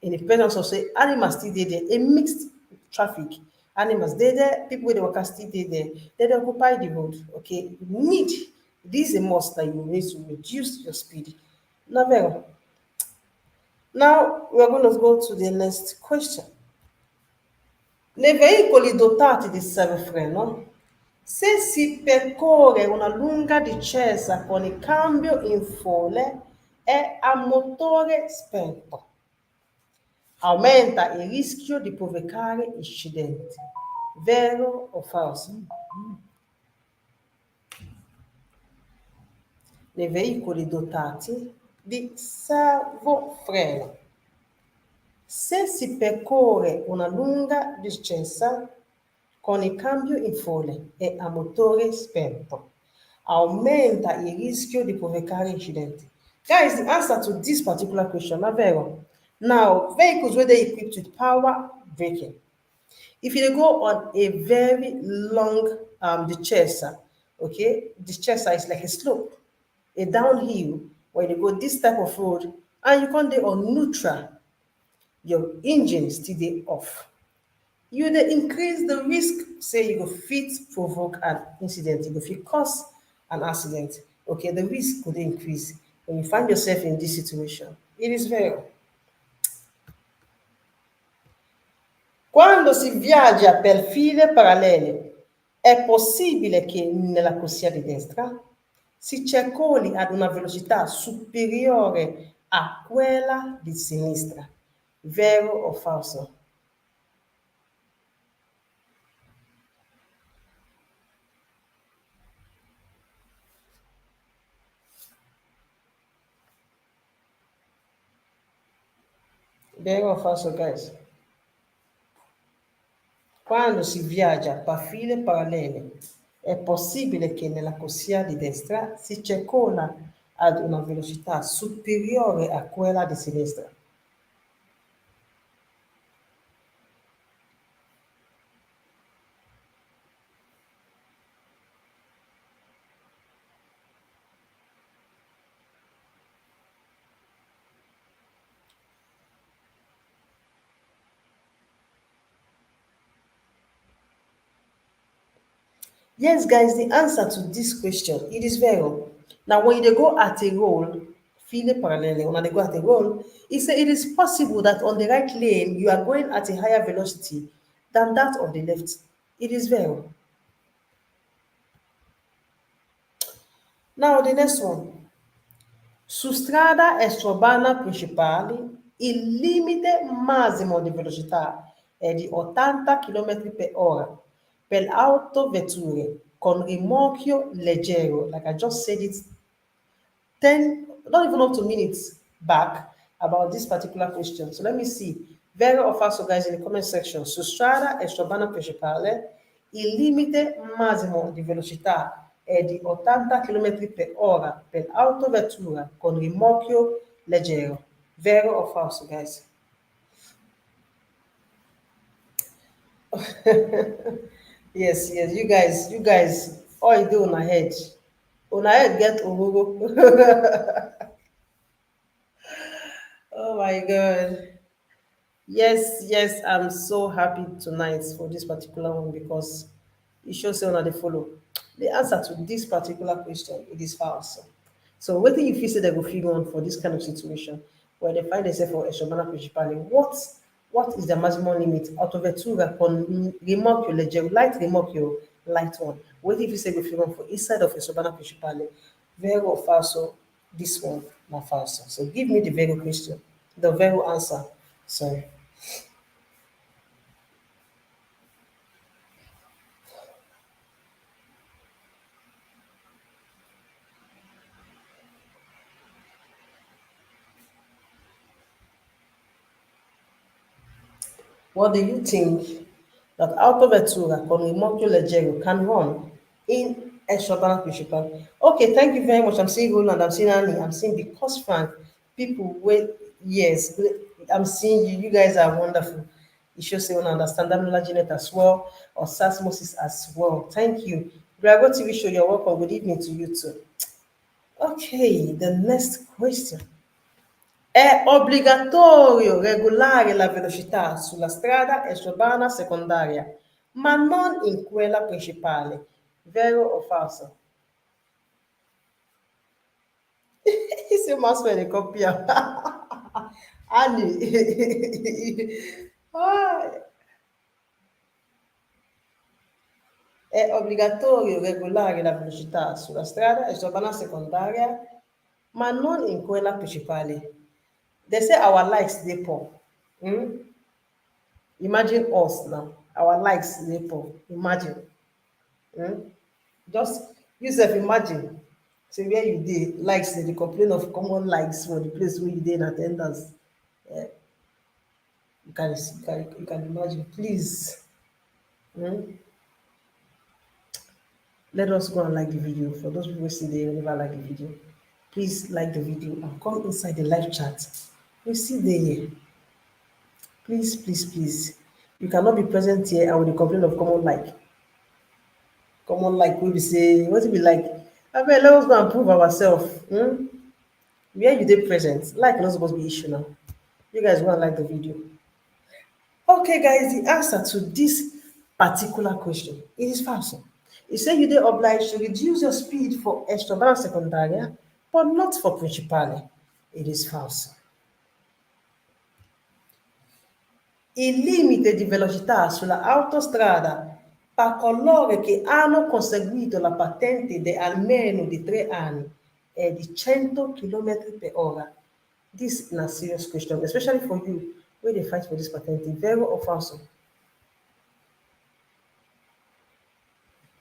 In the presence of say animals still dey there, a mixed traffic. Animals dey there, people wey dey waka still dey there, they occupy the road. Okay, you need, this is a must that you need to reduce your speed. Na vero. Now we are going to go to the next question. Nei veicoli dotati di servofreno, se si percorre una lunga discesa con il cambio in folle e a motore spento, aumenta il rischio di provocare incidenti. Vero o falso? Nei veicoli dotati di servofreno, se si percorre una lunga discesa con il cambio in folle e a motore spento, aumenta il rischio di provocare incidenti. Guys, the answer to this particular question is vero. Now, vehicles where they equipped with power braking, if you go on a very long discesa, okay, discesa is like a slope, a downhill, where you go this type of road, and you can't do on neutral, your engine still dey off. You dey increase the risk, say you go fit provoke an incident, you go fit cause an accident. Okay, the risk could increase when you find yourself in this situation. It is vero. Quando si viaggia per file parallele, è possibile che nella corsia di destra si circoli ad una velocità superiore a quella di sinistra. Vero o falso? Vero o falso, guys? Quando si viaggia per file parallele, è possibile che nella corsia di destra si circola ad una velocità superiore a quella di sinistra. Yes, guys, the answer to this question, it is vero. Now, when they go at a roll, file parallele, when they go at a roll, it is possible that on the right lane, you are going at a higher velocity than that of the left. It is vero. Now, the next one. Su strada extraurbana principali, il limite massimo di velocità è di 80 km per ora per autovetture con rimorchio leggero, like I just said it 10, not even up to minutes back about this particular question. So let me see. Vero or falso, guys, in the comment section. Su strada extraurbana principale, il limite massimo di velocità è di 80 km per ora per autovettura con rimorchio leggero. Vero or falso, guys? Yes, you guys, all you do on head. On head get ogogo. Oh my God. Yes, I'm so happy tonight for this particular one because it shows you they follow. The answer to this particular question, it is false. So what do you feel say they go figure on for this kind of situation where they find themselves for Eshobana Principali? What is the maximum limit? Autovettura con rimorchio leggero, light rimorchio, light one. What if you say go fit run for inside of a Sobana principally? Vero or falso? This one, not falso. So give me the Vero question, the Vero answer. Sorry. What do you think that Autovettura con il Monte Leggero can run in Eshoban Principal? Okay, thank you very much. I'm seeing Roland, I'm seeing Annie, I'm seeing because Frank, people wait, yes, I'm seeing you. You guys are wonderful. You should say, understand Damila Janet as well, or Sas Moses as well. Thank you. Drago TV show, you're welcome. Good evening to you too. Okay, the next question. È obbligatorio regolare la velocità sulla strada extraurbana secondaria, ma non in quella principale. Vero o falso? Se Maxwell copia. Anni. Ah, è obbligatorio regolare la velocità sulla strada extraurbana secondaria, ma non in quella principale. They say our likes dey poor. Hmm? Imagine us now, our likes dey poor. Imagine. Hmm? Just you sef imagine say where you dey likes dey complain of common likes for the place where you dey in at ten dance. You can imagine. Please, hmm, let us go and like the video. For those people wey still dey never like the video, please like the video and come inside the live chat. We still dey here. Please, please, please. You cannot be present here and we dey complain of common like wey be say what e be like. Abeg let us go and prove ourselves. Where you dey present, like no suppose be issue now. You guys go and like the video. Okay, guys, the answer to this particular question it is false. E say you dey obliged to reduce your speed for extraordinary secundaria, but not for principale. It is false. Il limite di velocità sulla autostrada per coloro che hanno conseguito la patente di almeno di 3 anni è di 100 km per ora. This is a serious question, especially for you wey dey fight for this patente. Vero or falso?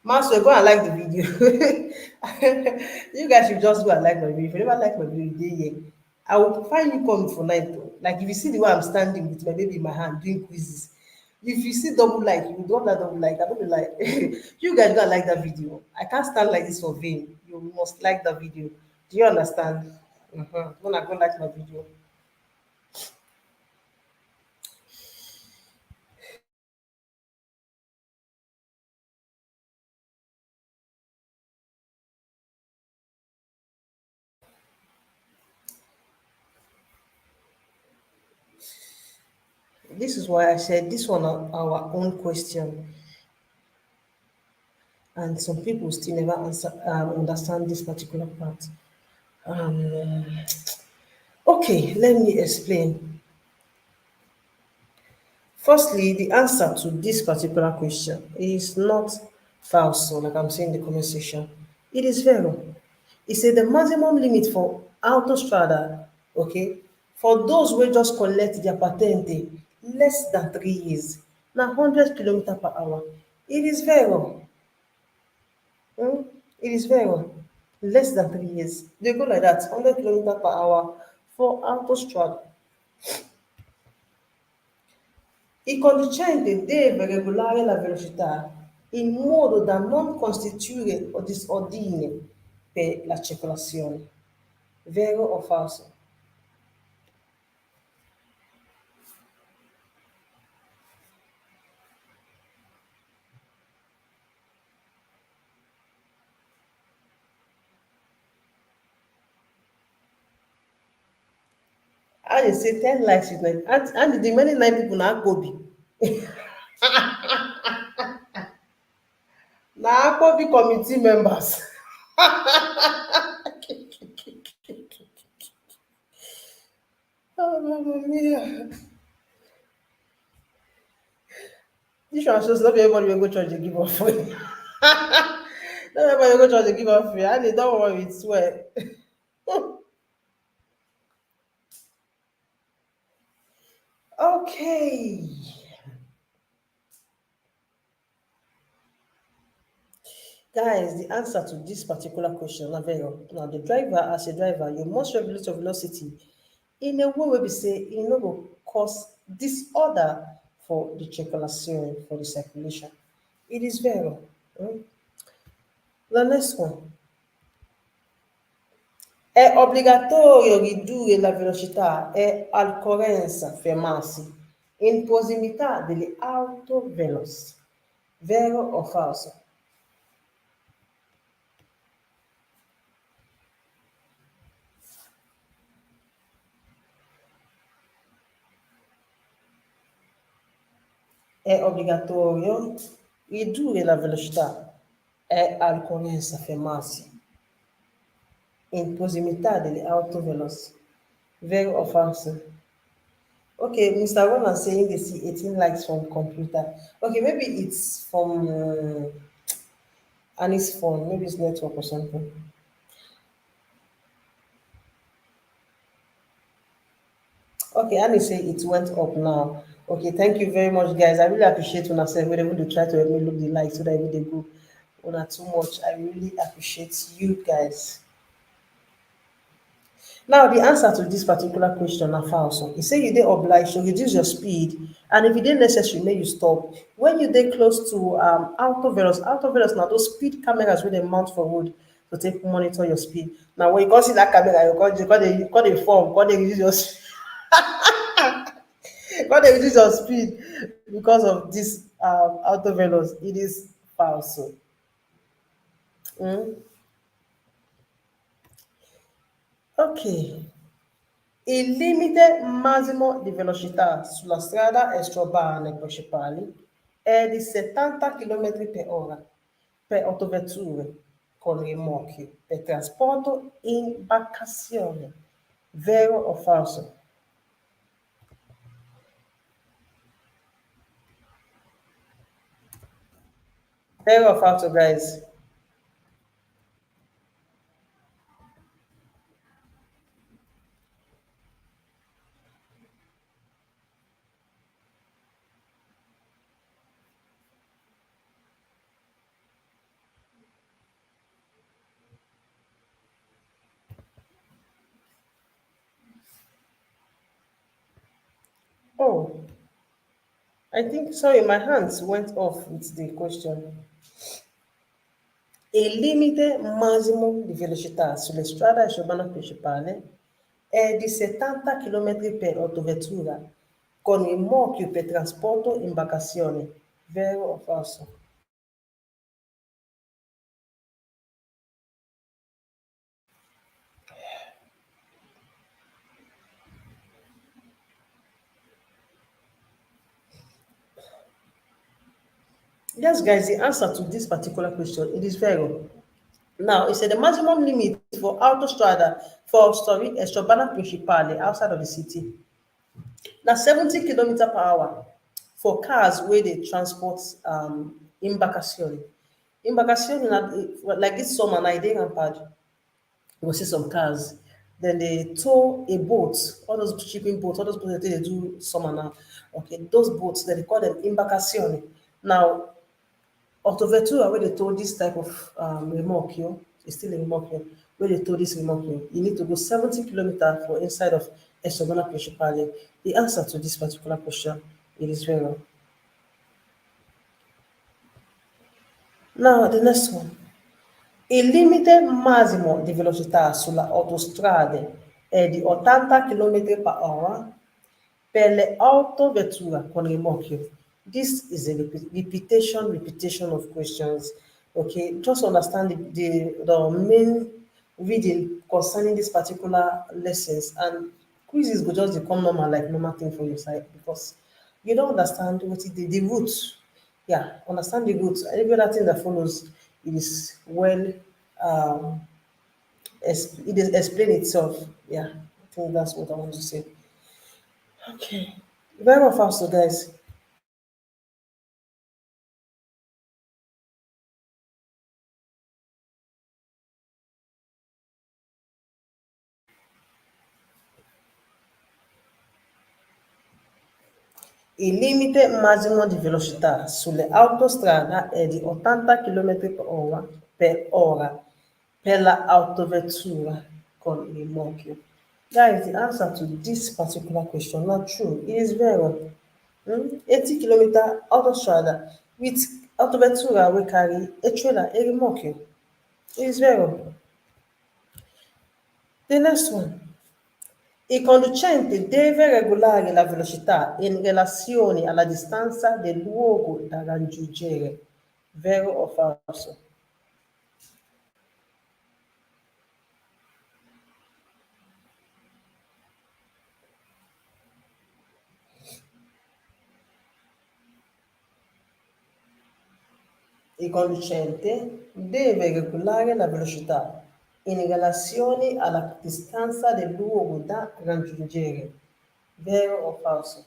Maxwell, go and like the video. You guys should just go and like my video. If you never like my video, you dey here. I will find you come for night. Oh. Like if you see the way I'm standing with my baby in my hand doing quizzes. If you see double like, you don't that double like. I don't be like. You guys go and like that video. I can't stand like this for vain. You must like that video. Do you understand? When I go like my video. This is why I said this one our own question. And some people still never understand this particular part. Um, okay, let me explain. Firstly, the answer to this particular question is not false, so like I'm saying in the comment section. It is vero. It said the maximum limit for autostrada, okay, for those who just collect their patente less than 3 years, now 100 km per hour. It is vero. Hmm? It is vero. Less than 3 years. They go like that, 100 km per hour for autostrada. I conducente deve regolare la velocità in modo da non costituire o disordine per la circolazione. Vero o falso? I dey say 10 likes is like and the remaining 9 people na Akpobi. Na Akpobi committee members. Oh, mamma mia. This one shows not be everybody wey go church dey give offering. No, remember you go church, they give us free. And they don't worry, it's swear. Okay. Guys, the answer to this particular question, na very well. Now, the driver, as a driver, you must regulate your velocity in a way where we say it no go cause disorder for the circulation, for the circulation. It is very well. The next one. È obbligatorio ridurre la velocità e all'occorrenza fermarsi in prossimità delle auto veloci. Vero o falso? È obbligatorio ridurre la velocità e all'occorrenza fermarsi in prossimità delle auto veloci. Vero o falso? Okay, Mr. Roland saying they see 18 likes from computer. Okay, maybe it's from Annie's phone, maybe it's network or something. Okay, Annie say it went up now. Okay, thank you very much, guys. I really appreciate when I say whenever they try to help me look the likes so that when they go on too much. I really appreciate you guys. Now, the answer to this particular question na false. E say you dey obliged to reduce your speed, and if e dey necessary, make you stop. When you dey close to auto velos na those speed cameras wey dem mount for road to take monitor your speed. Now, when you come see that camera, you come dey form, come dey reduce your come dey reduce your speed because of this auto velos. It is false. Mm. Okay. Il limite massimo di velocità sulla strada estradale principale è di 70 km per ora per autovetture con rimorchi per trasporto in imbarcazione. Vero o falso? Vero o falso, guys? Oh, I think, sorry, my hands went off with the question. Il limite massimo di velocità sulle strade urbane principali è di 70 km per autovettura, con rimorchio per trasporto in imbarcazione. Vero o falso? Yes, guys, the answer to this particular question, it is vero. Now, it said the maximum limit for autostrada for story extrabana principale outside of the city. Now, 70 km per hour for cars where they transport embarkation. Embarkation, like this summer, now, they rampart. You will see some cars. Then they tow a boat, all those shipping boats, all those boats that they do summer now. Okay, those boats, they call them embarcazione. Now, autovettura, where they tow this type of remorque, it's still a remorque, where they tow this remorque, you need to go 70 kilometers for inside of Estradona Principale. The answer to this particular question, it is very wrong. Now, the next one. Il limite massimo di velocità sulle autostrade è di 80 km per ora per le autovetture con rimorchio. This is a repetition of questions. Okay, just understand the main reading concerning this particular lessons, and quizzes go just become normal like normal thing for your side because you don't understand what the roots. Yeah, understand the roots. Every other thing that follows it is well um it is explain itself. Yeah, I think that's what I want to say. Okay. Very well, Fausto, guys. Il limite massimo di velocità sulle autostrade è di 80 km/h per ora per l'autovettura con rimorchio. Guys, the answer to this particular question not true. It is vero. 80 km autostrada with autovettura wey carry a trailer, a rimorchio. It is vero. The next one. Il conducente deve regolare la velocità in relazione alla distanza del luogo da raggiungere. Vero o falso? Il conducente deve regolare la velocità in relazione alla distanza del luogo da raggiungere. Vero o falso?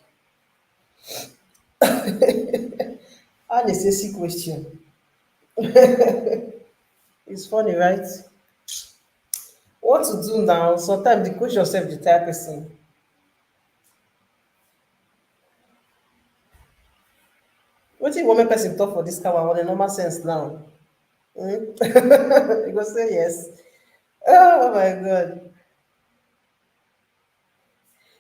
Unnecessary question. It's funny, right? What to do now? Sometimes the question yourself the type person. What you want me person talk for this kind of a normal sense now? Hmm? You go say yes. Oh my god.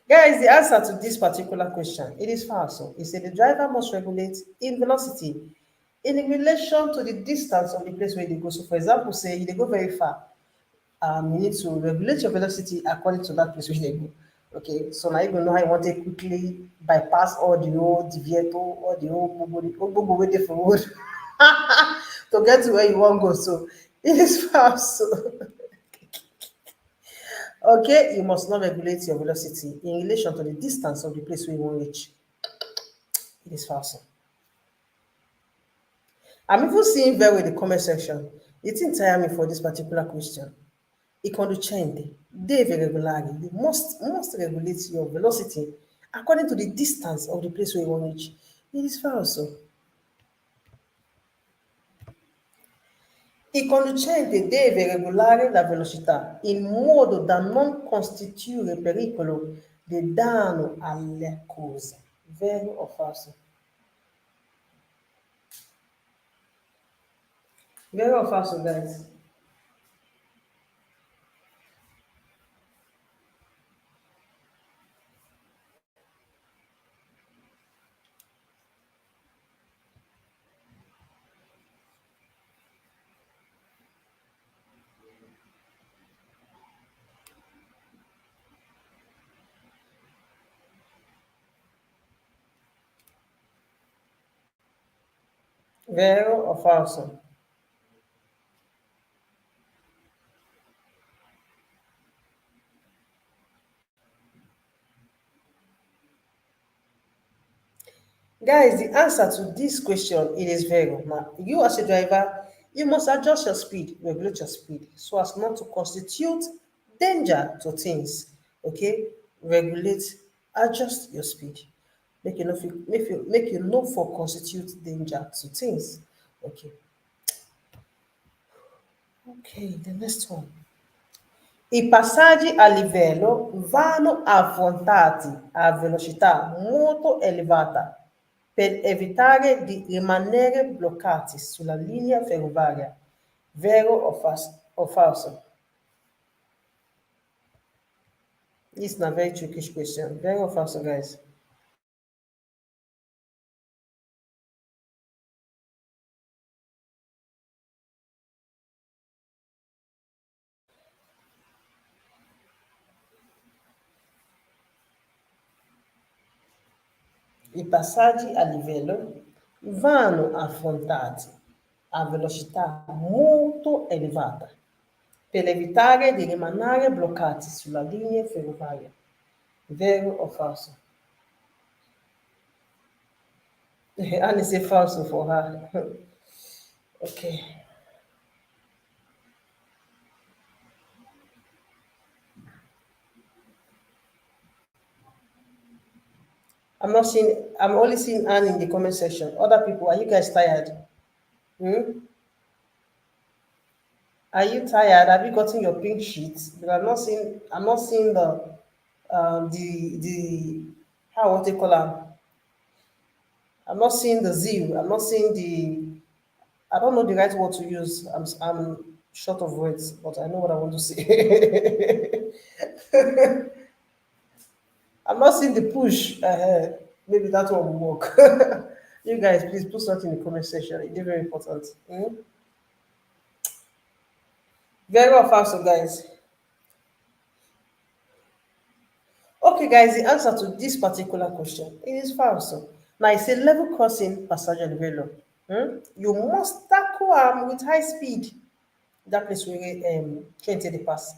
Guys, the answer to this particular question, it is false. It said the driver must regulate in velocity in relation to the distance of the place where they go. So for example, say they go very far, you need to regulate your velocity according to that place where they go. Okay, so now you know how you want to quickly bypass all the old Vieto, all the old waiting for road to get to where you want to go. So it is false. Okay, you must not regulate your velocity in relation to the distance of the place where you want to reach. It is false. I'm even seeing very in the comment section. It didn't tire me for this particular question. I conducente deve regolare. You must regulate your velocity according to the distance of the place where you want to reach. It is false. Il conducente deve regolare la velocità in modo da non costituire pericolo di danno alle cose. Vero o falso? Vero o falso, guys? Vero o falso? Guys, the answer to this question, it is vero. Now, you as a driver, you must adjust your speed, regulate your speed, so as not to constitute danger to things. Okay? Regulate, adjust your speed. Make you know for constitute danger to things. Okay. Okay, the next one. I passaggi a livello vanno affrontati a velocità molto elevata per evitare di rimanere bloccati sulla linea ferroviaria. Vero o falso? This is a very tricky question. Vero o falso, guys? I passaggi a livello vanno affrontati a velocità molto elevata per evitare di rimanere bloccati sulla linea ferroviaria. Vero o falso? And say falso for her. Okay. I'm only seeing Anne in the comment section. Other people, are you guys tired? Hmm? Are you tired? Have you gotten your pink sheets? Because I'm not seeing the how what they call them, I'm not seeing the zeal. I'm not seeing the. I don't know the right word to use. I'm short of words, but I know what I want to say. I'm not seeing the push. Maybe that one will work. You guys, please put something in the comment section. It's very important. Very well, fast, guys. Okay, guys, the answer to this particular question is false. Now, it's a level crossing passenger velo. You must tackle with high speed. That place where train take dey pass.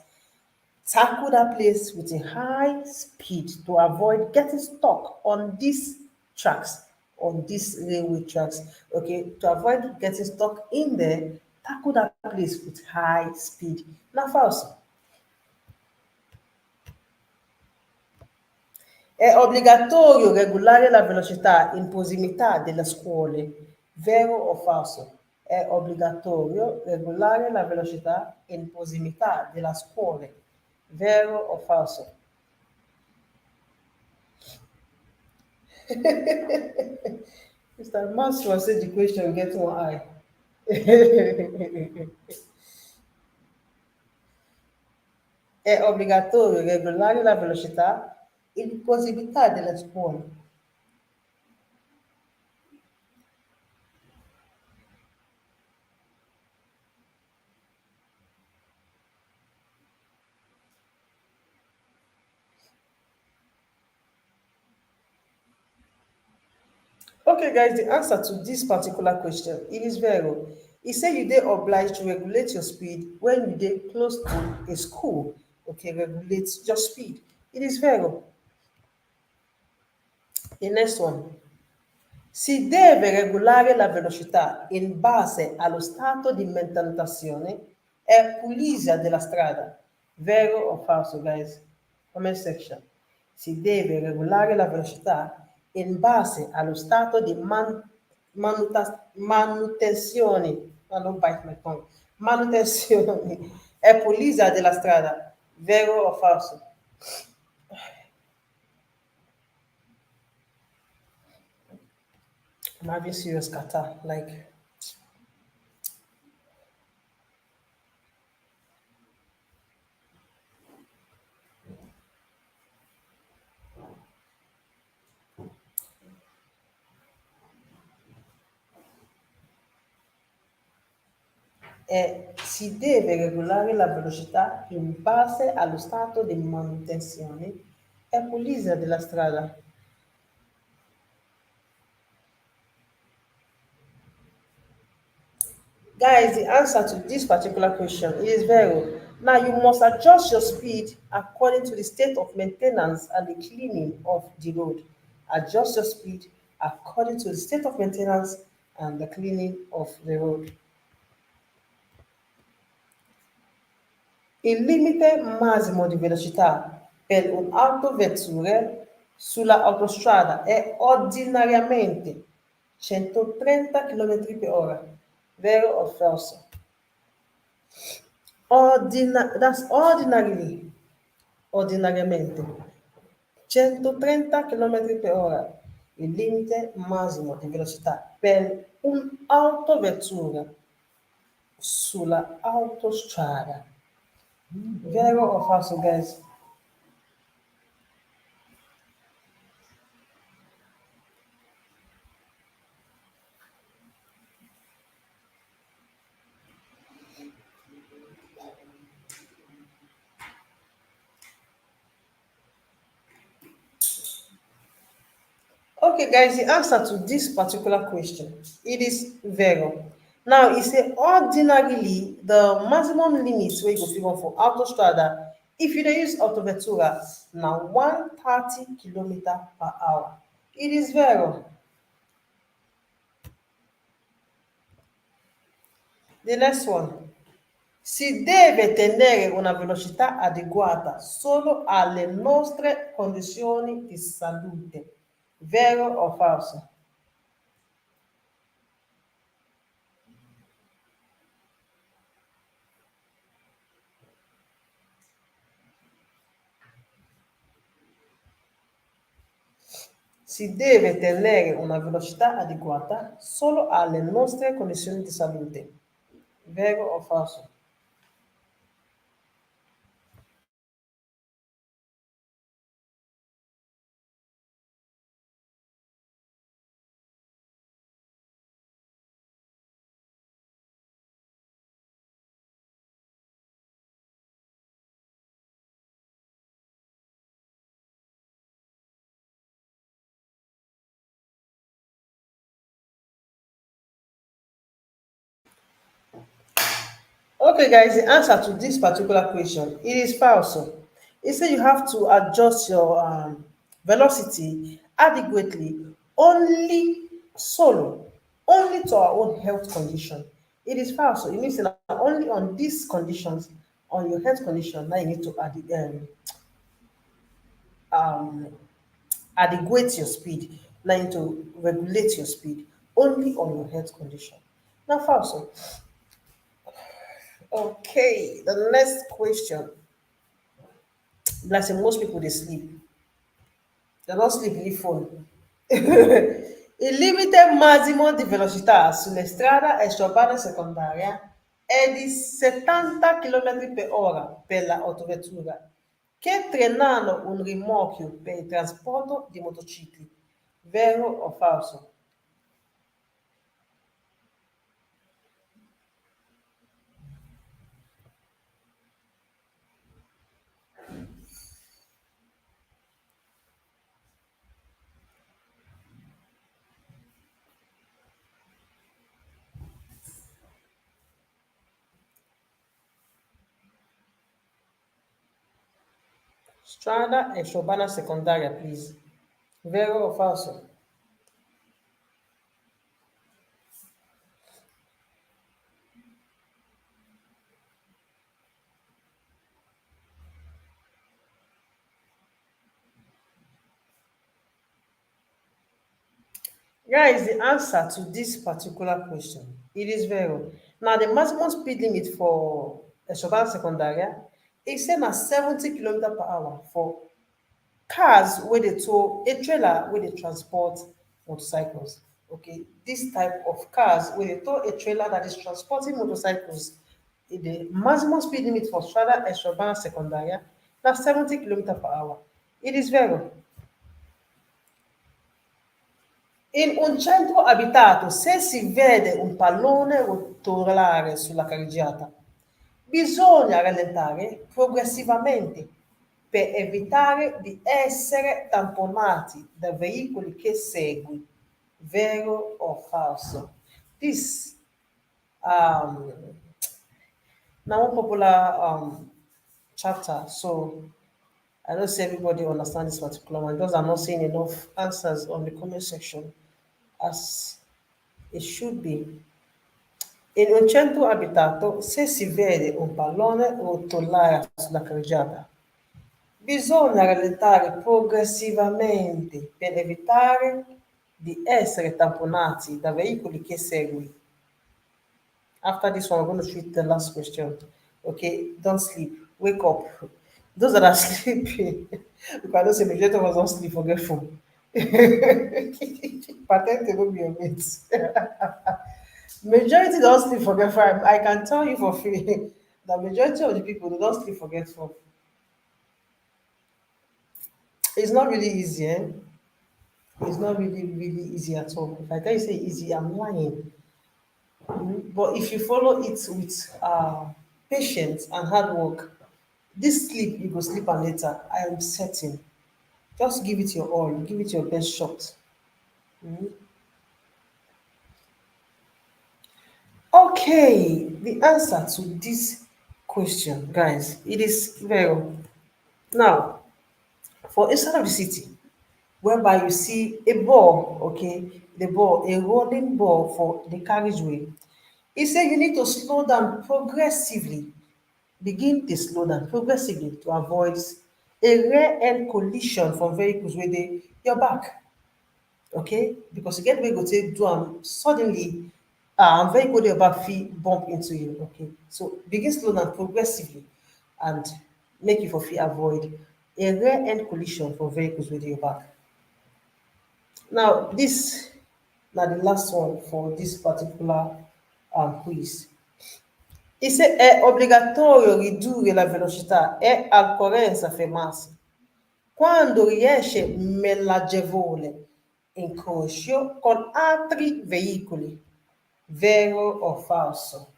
Tackle that place with a high speed to avoid getting stuck on these tracks, on these railway tracks. Okay, to avoid getting stuck in there, tackle that place with high speed. Now, false. È obbligatorio regolare la velocità in prossimità delle scuole, vero o falso? È obbligatorio regolare la velocità in prossimità della scuole, vero o falso? Mr. Maxwell said the question get one eye. È obbligatorio regolare la velocità in prossimità delle scuole. Okay, guys, the answer to this particular question, it is very. He said you dey obliged to regulate your speed when you dey close to a school. Okay, regulate your speed. It is very. The next one. Si deve regolare la velocità in base allo stato di manutenzione e pulizia della strada. Vero o falso, guys? Comment section. Si deve regolare la velocità in base allo stato di manutenzione. I don't bite my tongue. Manutenzione e pulizia della strada. Vero o falso? I'm having serious kata. Like, si deve regolare la velocità in base allo stato di manutenzione e pulizia della strada. Guys, the answer to this particular question is very. Now you must adjust your speed according to the state of maintenance and the cleaning of the road. Adjust your speed according to the state of maintenance and the cleaning of the road. Il limite massimo di velocità per un'autovettura sulla autostrada è ordinariamente 130 km per ora. Vero o falso? That's ordinariamente. 130 km per ora. Il limite massimo di velocità per un'autovettura sulla autostrada. Vero o falso, guys? Okay, guys, the answer to this particular question, it is vero. Now, e say ordinarily the maximum limit wey you go fit run for autostrada if you dey use autovettura na 130 km/h. It is vero. The next one. Si deve tenere una velocità adeguata solo alle nostre condizioni di salute. Vero o falso? Si deve tenere una velocità adeguata solo alle nostre condizioni di salute. Vero o falso? Okay, guys, the answer to this particular question, it is false. It said you have to adjust your velocity adequately only solo, only to our own health condition. It is false. It means that only on these conditions, on your health condition, now you need to um, adequate your speed, now you need to regulate your speed only on your health condition. Now, false. Okay, the next question. Like say most people they sleep. They don't sleep, leave phone. Il limite massimo di velocità sulle strade extraurbane secondaria è di 70 km per ora per la autovettura, che trainano un rimorchio per il trasporto di motocicli. Vero o falso? Strada extraurbana secondaria, please. Vero o falso? Guys, the answer to this particular question, it is very. Now, the maximum speed limit for Escobar Secundaria is same as 70 kilometers per hour for cars where they tow a trailer where they transport motorcycles. Okay, this type of cars where they tow a trailer that is transporting motorcycles, the maximum speed limit for Strada Escobar Secundaria, that's 70 kilometers per hour. It is very. In un centro abitato, se si vede un pallone rotolare sulla carreggiata, bisogna rallentare progressivamente per evitare di essere tamponati da veicoli che segui. Vero o falso? This um, now one popular chapter, so I don't see everybody understand this particular one because I'm not seeing enough answers on the comment section as it should be. In un centro abitato, se si vede un pallone rotolare sulla carreggiata, bisogna rallentare progressivamente per evitare di essere tamponati da veicoli che segui. After this one, I'm going to treat the last question. Okay, don't sleep. Wake up. Those that are sleeping, because I don't say majority of us don't sleep, forget phone. Patente will be your mates. Majority don't sleep forget phone. I can tell you for free that majority of the people they don't sleep forget phone. It's not really easy, eh? It's not really easy at all. If I tell you say easy, I'm lying. But if you follow it with patience and hard work, this sleep you go sleep am later. I am certain. Just give it your all. Give it your best shot. Okay, the answer to this question, guys, it is very now for inside of the city, whereby you see a ball, okay, the ball, a rolling ball for the carriageway. He said you need to slow down progressively. Begin to slow down progressively to avoid a rear end collision from vehicles wey dey your back. Okay, because you get wey go take do am suddenly, vehicle dey your back fit bump into you. Okay, so begin slow down progressively and make you for fit avoid a rear end collision for vehicles wey dey your back. Now, this now the last one for this particular quiz. E se è obbligatorio ridurre la velocità e al correre fermarsi quando riesce melagevole incrocio con altri veicoli, vero o falso?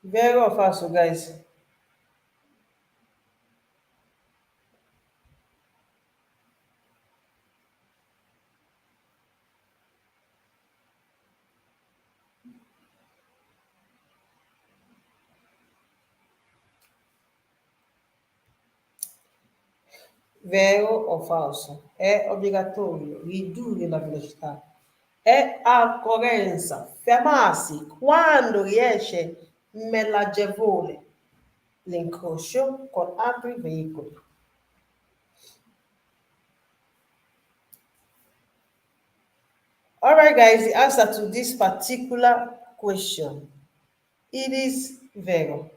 Vero or falso, guys? Vero o falso? È obbligatorio ridurre la velocità. È occorrenza fermarsi quando riesce melagevole l'incrocio con altri veicoli. All right, guys, the answer to this particular question, it is vero.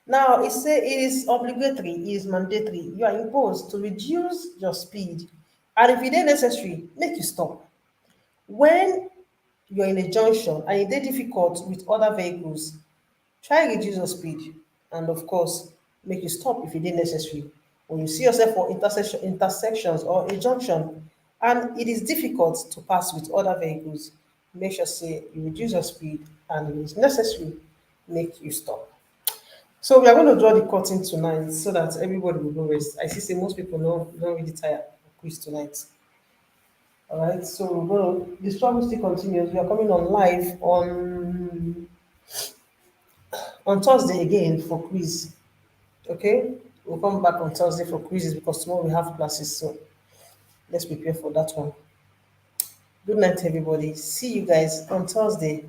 Now, it says it is obligatory, it is mandatory. You are imposed to reduce your speed. And if it is necessary, make you stop. When you're in a junction and it is difficult with other vehicles, try reduce your speed. And of course, make you stop if it is necessary. When you see yourself for intersections or a junction and it is difficult to pass with other vehicles, make sure say you reduce your speed and if it is necessary, make you stop. So we are going to draw the curtain tonight so that everybody will go rest. I see say most people don't really tired of quiz tonight. All right, so we're going to, the struggle still continues. We are coming on live on Thursday again for quiz. Okay, we'll come back on Thursday for quizzes because tomorrow we have classes. So let's prepare for that one. Good night, everybody. See you guys on Thursday.